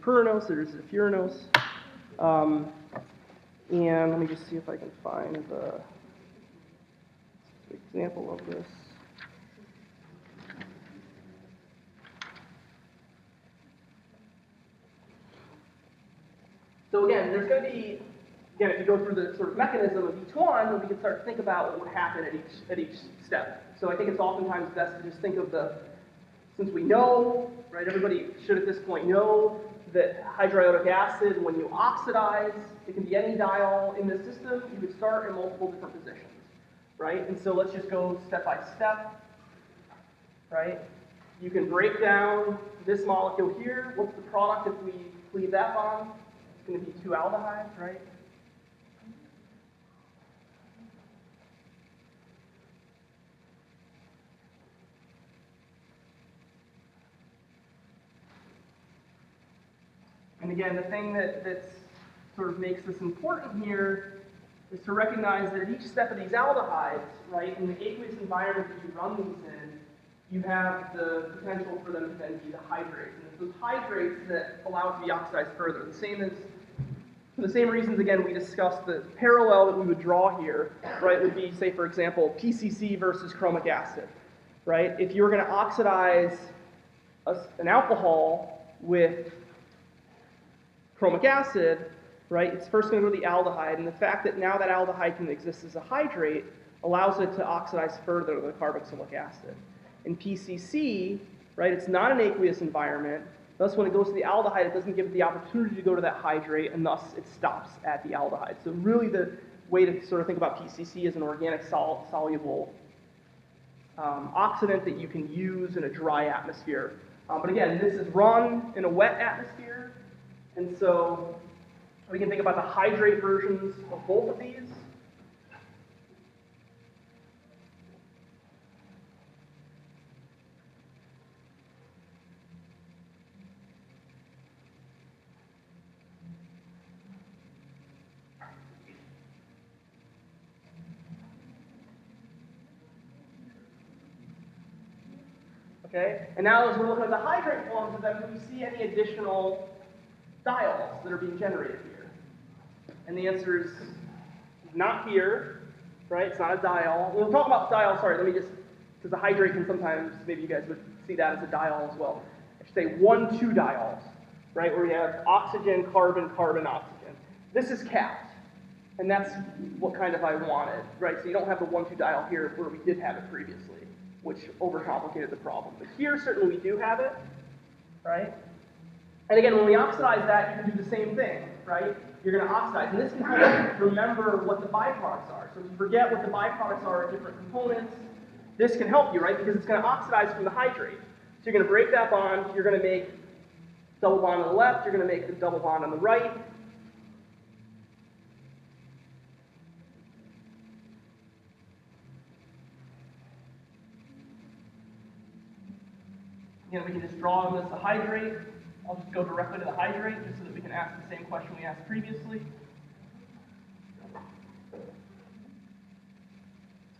pyranose or is it a furanose? And let me just see if I can find the example of this. So again, there's going to be, if you go through the sort of mechanism of each one, we can start to think about what would happen at each step. So I think it's oftentimes best to just think of since we know, right, everybody should at this point know that hydriodic acid, when you oxidize, it can be any diol in the system, you would start in multiple different positions, right? And so let's just go step by step, right? You can break down this molecule here. What's the product if we cleave that bond? It's going to be 2 aldehydes, right? And again, the thing that sort of makes this important here is to recognize that at each step of these aldehydes, right, in the aqueous environment that you run these in, you have the potential for them to then be the hydrates. And it's those hydrates that allow it to be oxidized further. The same as For the same reasons, again, we discussed the parallel that we would draw here, right, would be, say, for example, PCC versus chromic acid, right? If you were going to oxidize an alcohol with chromic acid, right, it's first going to go to the aldehyde, and the fact that now that aldehyde can exist as a hydrate allows it to oxidize further to the carboxylic acid. In PCC, right, it's not an aqueous environment, thus when it goes to the aldehyde, it doesn't give it the opportunity to go to that hydrate, and thus it stops at the aldehyde. So really the way to sort of think about PCC is an organic soluble oxidant that you can use in a dry atmosphere. But again, this is run in a wet atmosphere, and so we can think about the hydrate versions of both of these. Okay, and now as we're looking at the hydrate forms of them, do we see any additional diols that are being generated here? And the answer is not here, right? It's not a diol. We'll talk about diol, sorry, let me just, because the hydrate can sometimes, maybe you guys would see that as a diol as well. I should say 1, 2 diols, right? Where we have oxygen, carbon, carbon, oxygen. This is capped, and that's what kind of I wanted, right? So you don't have the 1, 2 diol here where we did have it previously, which overcomplicated the problem. But here, certainly we do have it, right? And again, when we oxidize that, you can do the same thing, right? You're going to oxidize. And this can help you remember what the byproducts are. So if you forget what the byproducts are of different components, this can help you, right? Because it's going to oxidize from the hydrate. So you're going to break that bond. You're going to make double bond on the left. You're going to make a double bond on the right. Again, we can just draw on this a hydrate. I'll just go directly to the hydrate just so that we can ask the same question we asked previously.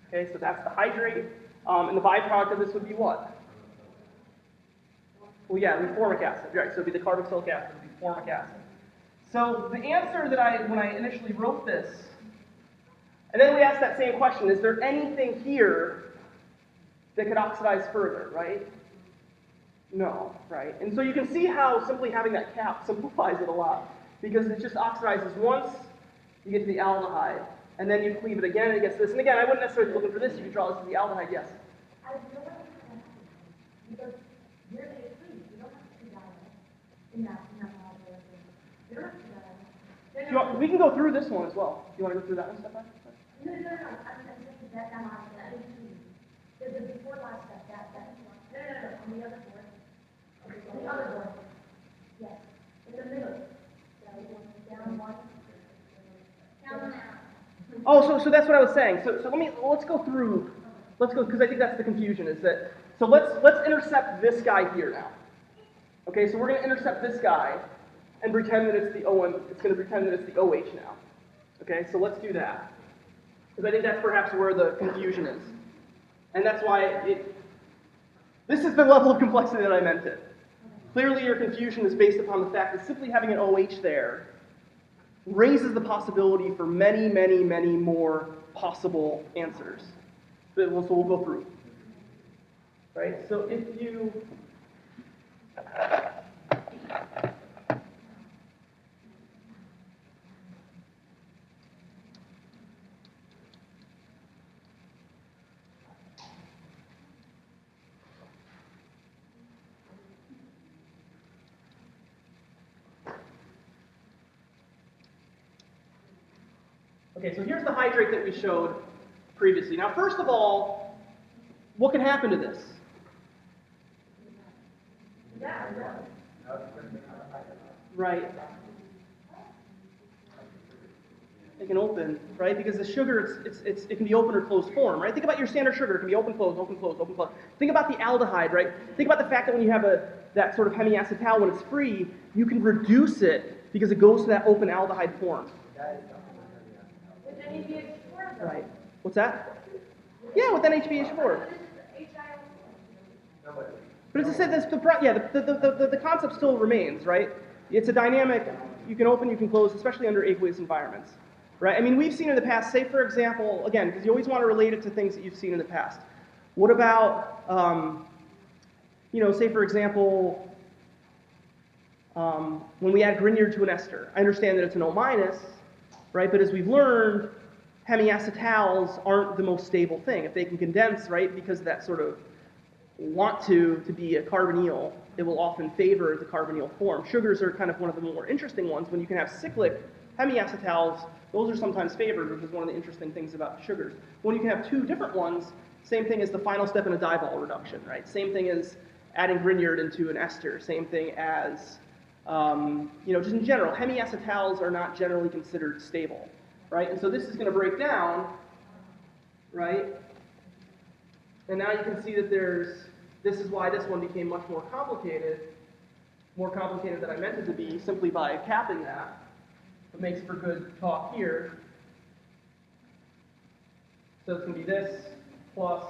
Okay, so that's the hydrate. And the byproduct of this would be what? Well, yeah, it'd be formic acid, right? So it'd be the carboxylic acid, it'd be formic acid. So the answer that when I initially wrote this, and then we asked that same question, is there anything here that could oxidize further, right? No, right? And so you can see how simply having that cap simplifies it a lot, because it just oxidizes once, you get to the aldehyde, and then you cleave it again, and it gets this. And again, I wouldn't necessarily be looking for this. You could draw this as the aldehyde, yes? I don't know what because you're the free. You don't have to do that in that model. You don't have to do that. We can go through this one as well. Do you want to go through that one step by step? No. I'm saying that model, that is free. The before last step, that is one. No. On the other board. On the other board. Yes. In the middle. Down one. Down and out. Oh, so that's what I was saying. So let's go through. Let's go, because I think that's the confusion. Is that so? Let's intercept this guy here now. Okay, so we're going to intercept this guy and pretend that it's the OM. It's going to pretend that it's the OH now. Okay, so let's do that, because I think that's perhaps where the confusion is, and that's why this is the level of complexity that I meant it. Clearly, your confusion is based upon the fact that simply having an OH there raises the possibility for many, many, many more possible answers. So we'll go through. Right? So if you... Okay, so here's the hydrate that we showed previously. Now, first of all, what can happen to this? Right. It can open, right? Because the sugar, it can be open or closed form, right? Think about your standard sugar. It can be open, closed, open, closed, open, closed. Think about the aldehyde, right? Think about the fact that when you have that sort of hemiacetal, when it's free, you can reduce it because it goes to that open aldehyde form. Right. What's that? Yeah, with NHBH4. But as I said, the concept still remains, right? It's a dynamic you can open, you can close, especially under aqueous environments, right? I mean, we've seen in the past, say for example, again, because you always want to relate it to things that you've seen in the past. What about, say for example, when we add Grignard to an ester? I understand that it's an O-, right? But as we've learned, hemiacetals aren't the most stable thing. If they can condense, right, because of that sort of want to be a carbonyl, it will often favor the carbonyl form. Sugars are kind of one of the more interesting ones. When you can have cyclic hemiacetals, those are sometimes favored, which is one of the interesting things about sugars. When you can have two different ones, same thing as the final step in a divol reduction, right? Same thing as adding Grignard into an ester. Same thing as, just in general, hemiacetals are not generally considered stable, right? And so this is going to break down, right? And now you can see that this is why this one became much more complicated than I meant it to be, simply by capping that. It makes for good talk here. So it's going to be this plus.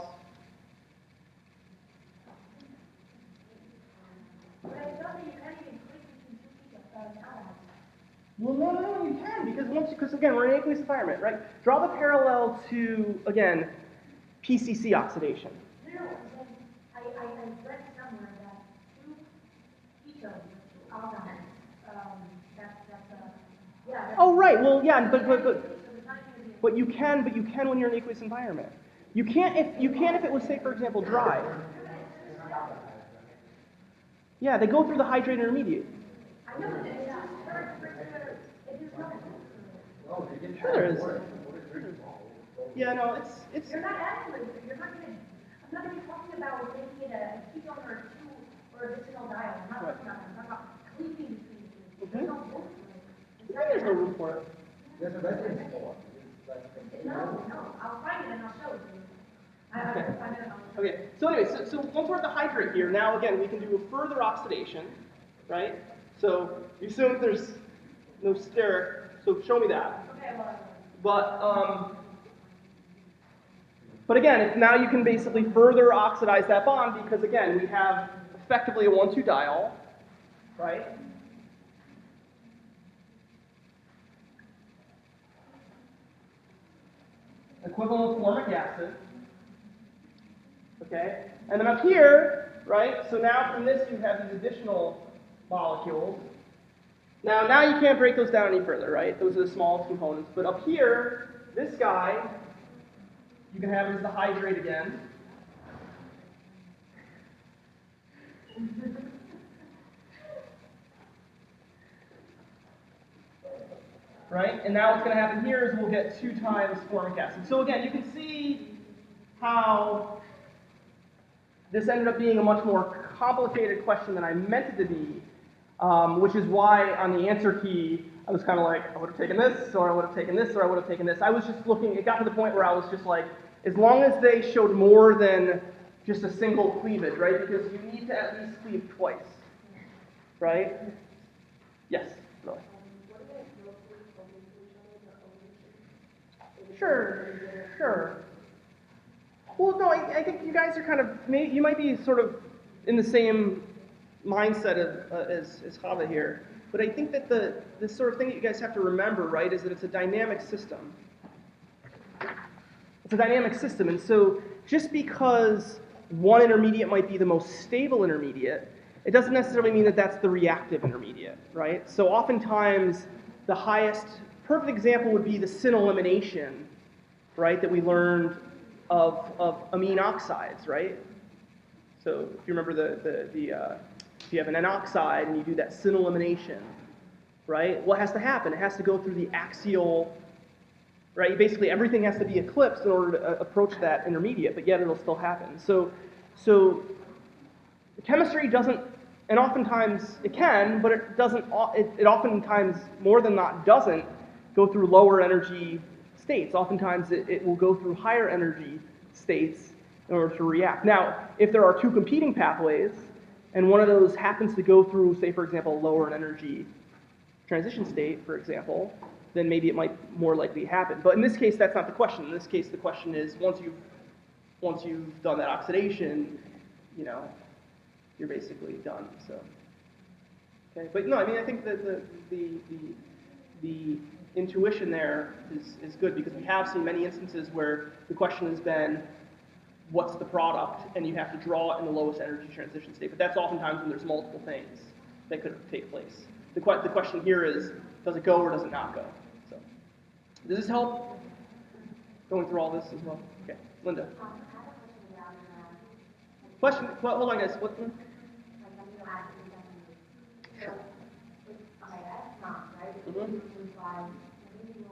Well, no, you can, because again, we're in an aqueous environment, right? Draw the parallel to, again, PCC oxidation. No, I read somewhere that two ketones, alcohols, Oh, right. Well, yeah, but you can when you're in an aqueous environment. You can't if it was, say, for example, dry. Yeah, they go through the hydrated intermediate. I know, it is not. Sure there is. Yeah, no, it's. You're not actually. I'm not going to be talking about making it a ketone or a two or a bisphenol diol. I'm not talking about that. I'm talking about cleaving between the two. There's no room for it. There's no room for it. Yes, sir, that's it. No, I'll find it and I'll show it to you. I'll find it and I'll show it. Okay, so anyway, so once we're at the hydrate here, now again, we can do a further oxidation, right? So you assume there's no steric, so show me that. Okay, well, But again, now you can basically further oxidize that bond because again, we have effectively a 1,2 diol, right? Equivalent of formic acid. Okay? And then up here, right? So now from this you have these additional molecules. Now you can't break those down any further, right? Those are the smallest components. But up here, this guy, you can have as the hydrate again. Right? And now what's going to happen here is we'll get 2 times formic acid. So again, you can see how this ended up being a much more complicated question than I meant it to be, which is why on the answer key, I was kind of like, I would have taken this, or I would have taken this, or I would have taken this. I was just looking, it got to the point where I was just like, as long as they showed more than just a single cleavage, right? Because you need to at least cleave twice, right? Yes, really. Sure. Well, no, I think you guys are kind of, you might be sort of in the same mindset as Chava here, but I think that this sort of thing that you guys have to remember, right, is that it's a dynamic system. It's a dynamic system, and so just because one intermediate might be the most stable intermediate, it doesn't necessarily mean that that's the reactive intermediate, right? So oftentimes, the highest, perfect example would be the syn elimination, right, that we learned of amine oxides, right? So if you remember if you have an N oxide and you do that syn elimination, right, what has to happen? It has to go through the axial, right? Basically, everything has to be eclipsed in order to approach that intermediate, but yet it'll still happen. So chemistry doesn't, and oftentimes it can, but it doesn't. It oftentimes, more than not, doesn't go through lower energy states. Oftentimes, it will go through higher energy states in order to react. Now, if there are 2 competing pathways, and one of those happens to go through, say, for example, lower energy transition state, for example, then maybe it might more likely happen. But in this case, that's not the question. In this case, the question is once you've done that oxidation, you're basically done. So, Okay, but no, I mean, I think that the intuition there is good because we have seen many instances where the question has been, what's the product, and you have to draw it in the lowest energy transition state. But that's oftentimes when there's multiple things that could take place. The question here is, does it go or does it not go? So, does this help? Going through all this as well? Okay, Linda. I have a question about, Question, well, hold on guys. What? like amino acids and secondary. Sure. Okay, that's not, right? Mhm. It's by amino,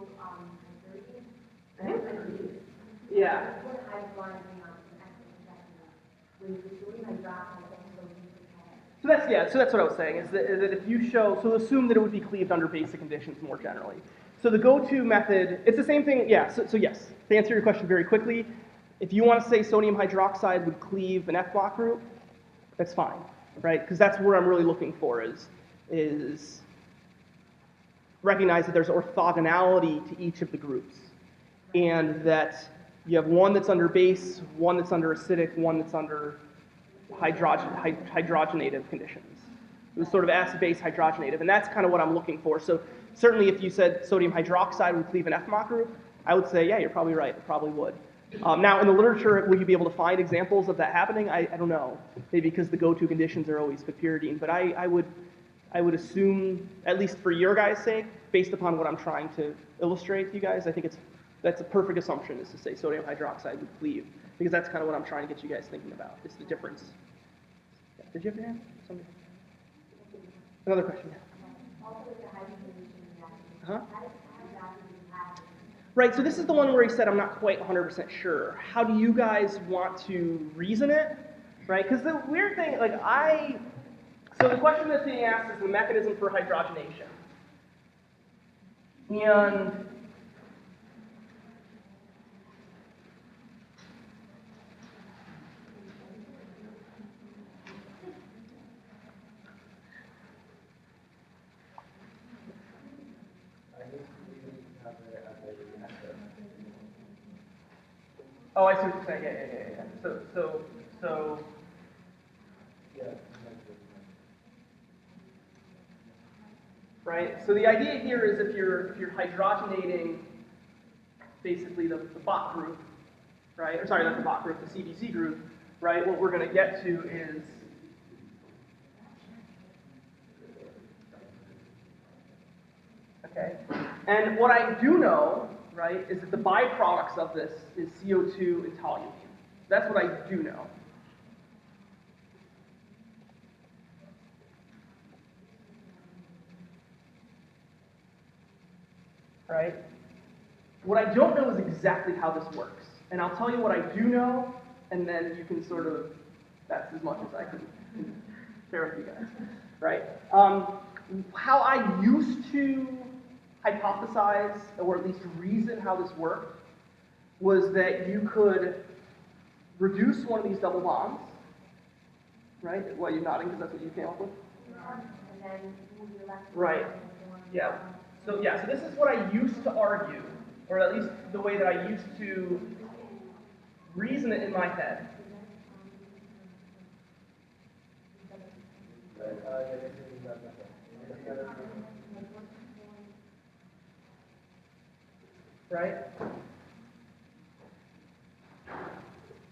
conversion. Mhm. Yeah. What hydrolyzing on an active secondary. With the sodium hydroxide also being So that's what I was saying, is that if you show, so assume that it would be cleaved under basic conditions more generally. So the go-to method, it's the same thing, yeah, so yes, to answer your question very quickly, if you want to say sodium hydroxide would cleave an F block group, that's fine, right? Because that's where I'm really looking for is recognize that there's orthogonality to each of the groups. And that you have one that's under base, one that's under acidic, one that's under hydrogenative conditions. It was sort of acid-base hydrogenative, and that's kind of what I'm looking for. So certainly if you said sodium hydroxide would cleave an FMOC group, I would say, yeah, you're probably right, it probably would. Now, in the literature, will you be able to find examples of that happening? I don't know, maybe because the go-to conditions are always piperidine, but I would assume, at least for your guys' sake, based upon what I'm trying to illustrate to you guys, I think that's a perfect assumption, is to say sodium hydroxide would cleave, because that's kind of what I'm trying to get you guys thinking about, is the difference. Yeah. Did you have your hand? Somebody? Another question, yeah. also with the hydrogenation reaction. Uh-huh. How does that happen? Right, so this is the one where he said I'm not quite 100% sure. How do you guys want to reason it? Right, because the weird thing, so the question that's being asked is the mechanism for hydrogenation. And oh, I see what you're saying. Yeah. So. Right. So the idea here is if you're hydrogenating basically the bot group, right? Or sorry, not the bot group, the CBC group, right? What we're going to get to is okay. And what I do know, right, is that the byproducts of this is CO2 and toluene. That's what I do know. Right? What I don't know is exactly how this works. And I'll tell you what I do know, and then you can sort of, that's as much as I can share with you guys. Right? How I used to hypothesize, or at least reason how this worked, was that you could reduce one of these double bonds, right? Well, you're nodding because that's what you came up with? And then move your left. Right. Yeah. So this is what I used to argue, or at least the way that I used to reason it in my head. Right?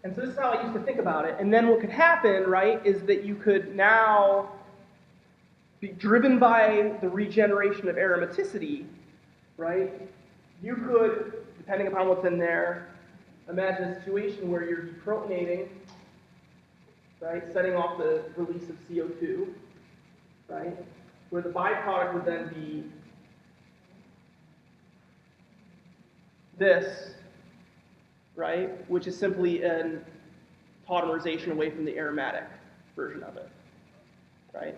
And so this is how I used to think about it. And then what could happen, right, is that you could now be driven by the regeneration of aromaticity, right? You could, depending upon what's in there, imagine a situation where you're deprotonating, right, setting off the release of CO2, right, where the byproduct would then be this, right, which is simply an tautomerization away from the aromatic version of it, right?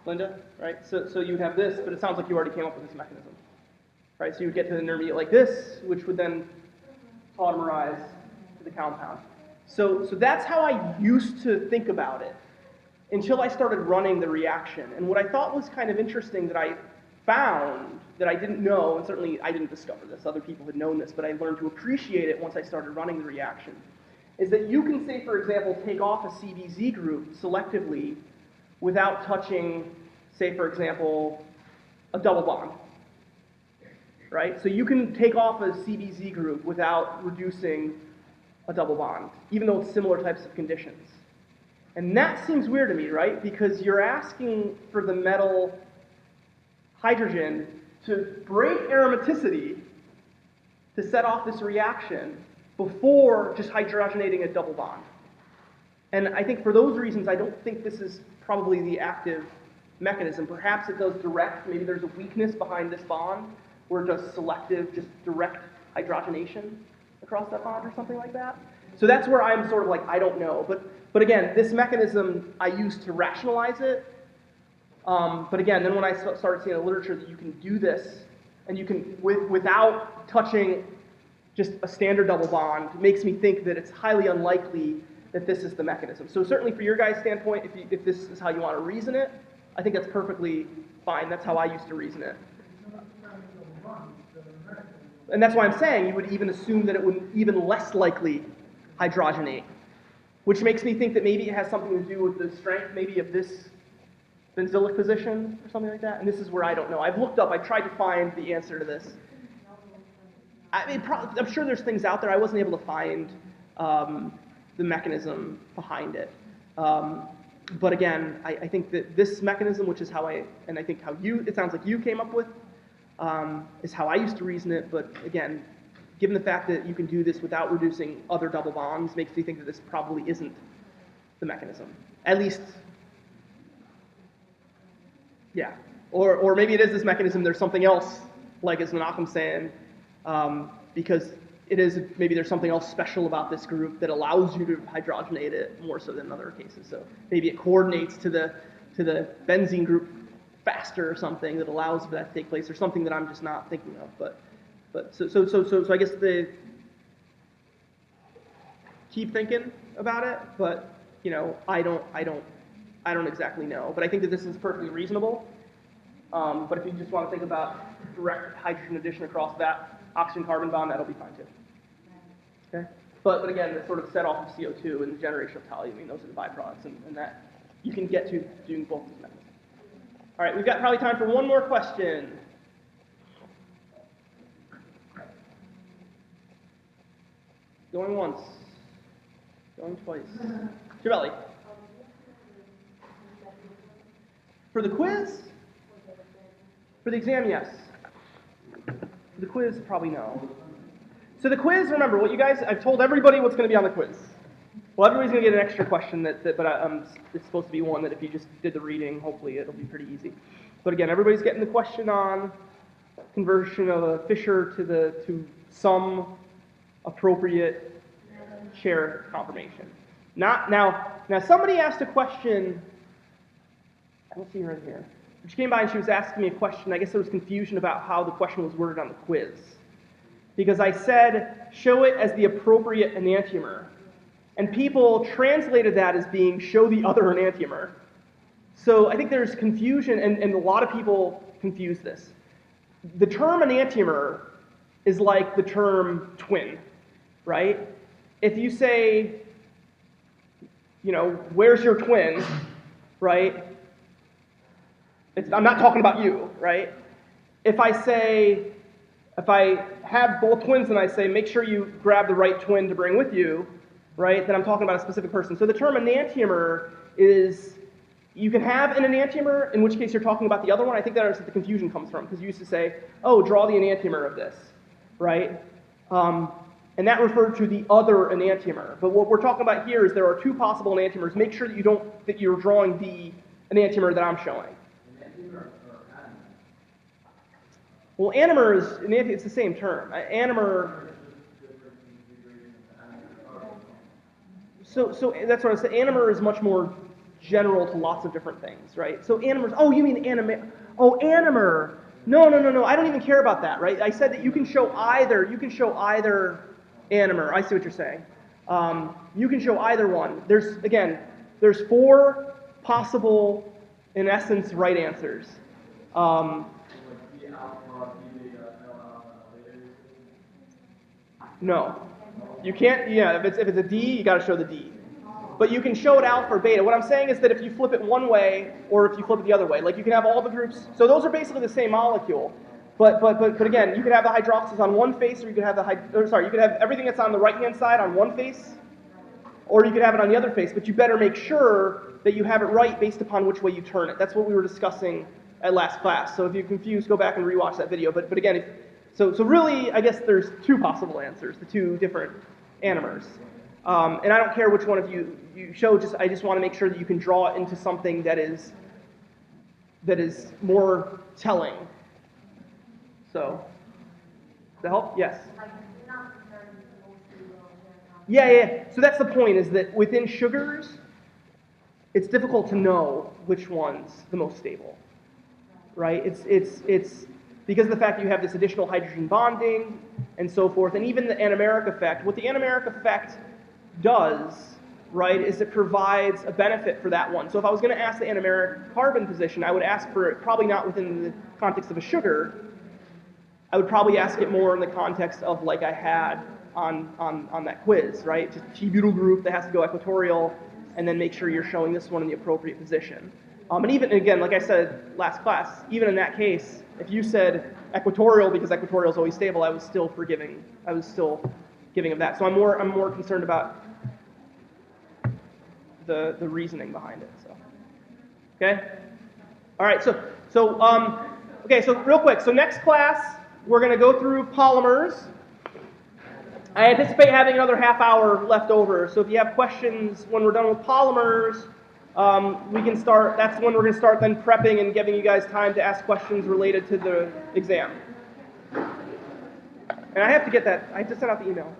Linda, right? So you would have this, but it sounds like you already came up with this mechanism, right? So you would get to the intermediate like this, which would then tautomerize to the compound. So that's how I used to think about it until I started running the reaction. And what I thought was kind of interesting that I found that I didn't know, and certainly I didn't discover this, other people had known this, but I learned to appreciate it once I started running the reaction, is that you can say, for example, take off a CBZ group selectively without touching say, for example, a double bond, right? So you can take off a CBZ group without reducing a double bond, even though it's similar types of conditions. And that seems weird to me, right? Because you're asking for the metal hydrogen to break aromaticity to set off this reaction before just hydrogenating a double bond. And I think for those reasons, I don't think this is probably the active mechanism. Perhaps it does direct, maybe there's a weakness behind this bond where it does selective, just direct hydrogenation across that bond or something like that. So that's where I'm sort of like, I don't know. But again, this mechanism I use to rationalize it. But again, then when I started seeing in the literature that you can do this, and you can, without touching just a standard double bond, it makes me think that it's highly unlikely that this is the mechanism. So certainly for your guys' standpoint, if this is how you want to reason it, I think that's perfectly fine. That's how I used to reason it. And that's why I'm saying you would even assume that it would even less likely hydrogenate, which makes me think that maybe it has something to do with the strength maybe of this benzylic position or something like that. And this is where I don't know. I've looked up, I tried to find the answer to this. I mean, I'm sure there's things out there. I wasn't able to find the mechanism behind it. But again, I think that this mechanism, which is how I think how it sounds like you came up with, is how I used to reason it. But again, given the fact that you can do this without reducing other double bonds, makes me think that this probably isn't the mechanism. At least, yeah. Or maybe it is this mechanism, there's something else, like as Menachem's saying, because it is, maybe there's something else special about this group that allows you to hydrogenate it more so than in other cases. So maybe it coordinates to the benzene group faster or something that allows for that to take place, or something that I'm just not thinking of. But so I guess keep thinking about it, but you know, I don't exactly know. But I think that this is perfectly reasonable. But if you just want to think about direct hydrogen addition across that oxygen-carbon bond, that'll be fine too. Okay? But again, the sort of set off of CO2 and the generation of toluene, those are the byproducts, and that you can get to doing both these mechanisms. All right, we've got probably time for one more question. Going once. Going twice. Chiavelli. For the quiz? For the exam, yes. For the quiz, probably no. So the quiz, remember, what you guys, I've told everybody what's going to be on the quiz. Well, everybody's going to get an extra question, but it's supposed to be one that if you just did the reading, hopefully it'll be pretty easy. But again, everybody's getting the question on conversion of a Fisher to some appropriate chair conformation. Now somebody asked a question, I don't see her in here. She came by and she was asking me a question. I guess there was confusion about how the question was worded on the quiz. Because I said, show it as the appropriate enantiomer. And people translated that as being, show the other enantiomer. So I think there's confusion, and a lot of people confuse this. The term enantiomer is like the term twin, right? If you say, you know, where's your twin, right? I'm not talking about you, right? If I have both twins and I say, make sure you grab the right twin to bring with you, right, then I'm talking about a specific person. So the term enantiomer is, you can have an enantiomer, in which case you're talking about the other one. I think that's where the confusion comes from, because you used to say, oh, draw the enantiomer of this, right? And that referred to the other enantiomer. But what we're talking about here is there are two possible enantiomers. Make sure that you're drawing the enantiomer that I'm showing. Well, anomer it's the same term. Anomer. So that's what I said. Anomer is much more general to lots of different things, right? So anomers. Oh, you mean anomer? Oh, anomer. No. I don't even care about that, right? I said that you can show either. You can show either anomer. I see what you're saying. You can show either one. There's 4 possible, in essence, right answers. No, you can't. Yeah, if it's a D, you got to show the D. but you can show it alpha or beta. What I'm saying is that if you flip it one way or if you flip it the other way, like you can have all the groups, so those are basically the same molecule. But again, you could have the hydroxyls on one face, or you could have you could have everything that's on the right-hand side on one face, or you could have it on the other face, but you better make sure that you have it right based upon which way you turn it. That's what we were discussing at last class. So if you're confused, go back and rewatch that video. But again, so really, I guess there's two possible answers, the two different anomers. And I don't care which one of you show, I just want to make sure that you can draw it into something that is more telling. So, does that help? Yes? Yeah. So that's the point, is that within sugars, it's difficult to know which one's the most stable, right? It's because of the fact that you have this additional hydrogen bonding and so forth, and even the anomeric effect. What the anomeric effect does, right, is it provides a benefit for that one. So if I was going to ask the anomeric carbon position, I would ask for it probably not within the context of a sugar. I would probably ask it more in the context of like I had on that quiz, right? Just T-butyl group that has to go equatorial, and then make sure you're showing this one in the appropriate position. And even, again, like I said last class, even in that case, if you said equatorial because equatorial is always stable, I was still forgiving. I was still giving of that. So I'm more concerned about the reasoning behind it. So, okay. All right. So real quick. So next class, we're going to go through polymers. I anticipate having another half hour left over. So if you have questions when we're done with polymers, we can start. That's when we're going to start then prepping and giving you guys time to ask questions related to the exam. And I have to get that. I just sent out the email.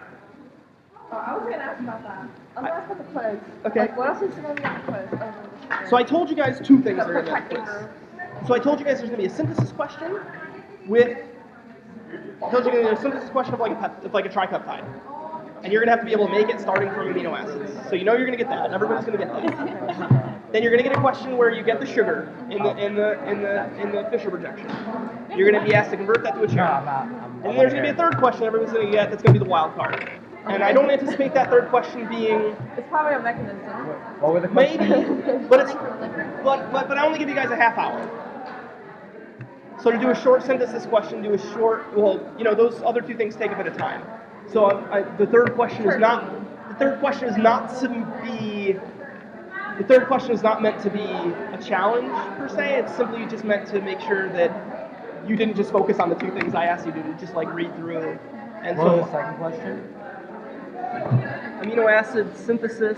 Oh, I was going to ask about that. I'm going to ask about the quiz. Okay. Like, what else is going to be on the quiz? Other than the So I told you guys two things The that are going to be on the protecting quiz. group. So I told you guys there's going to be a synthesis question with. I told you there's a synthesis question of like a tripeptide, and you're going to have to be able to make it starting from amino acids. So you know you're going to get that. Everybody's going to get that. Then you're going to get a question where you get the sugar in the Fisher projection. You're going to be asked to convert that to a chair. And then there's going to be a third question everybody's going to get that's going to be the wild card. And I don't anticipate that third question being It's probably a mechanism. What were the questions? maybe, but I only give you guys a half hour. So to do a short synthesis question, do a short, well, you know, those other two things take a bit of time. So the third question is not meant to be a challenge per se. It's simply just meant to make sure that you didn't just focus on the two things I asked you to just like read through. And What was the second question? amino acid synthesis.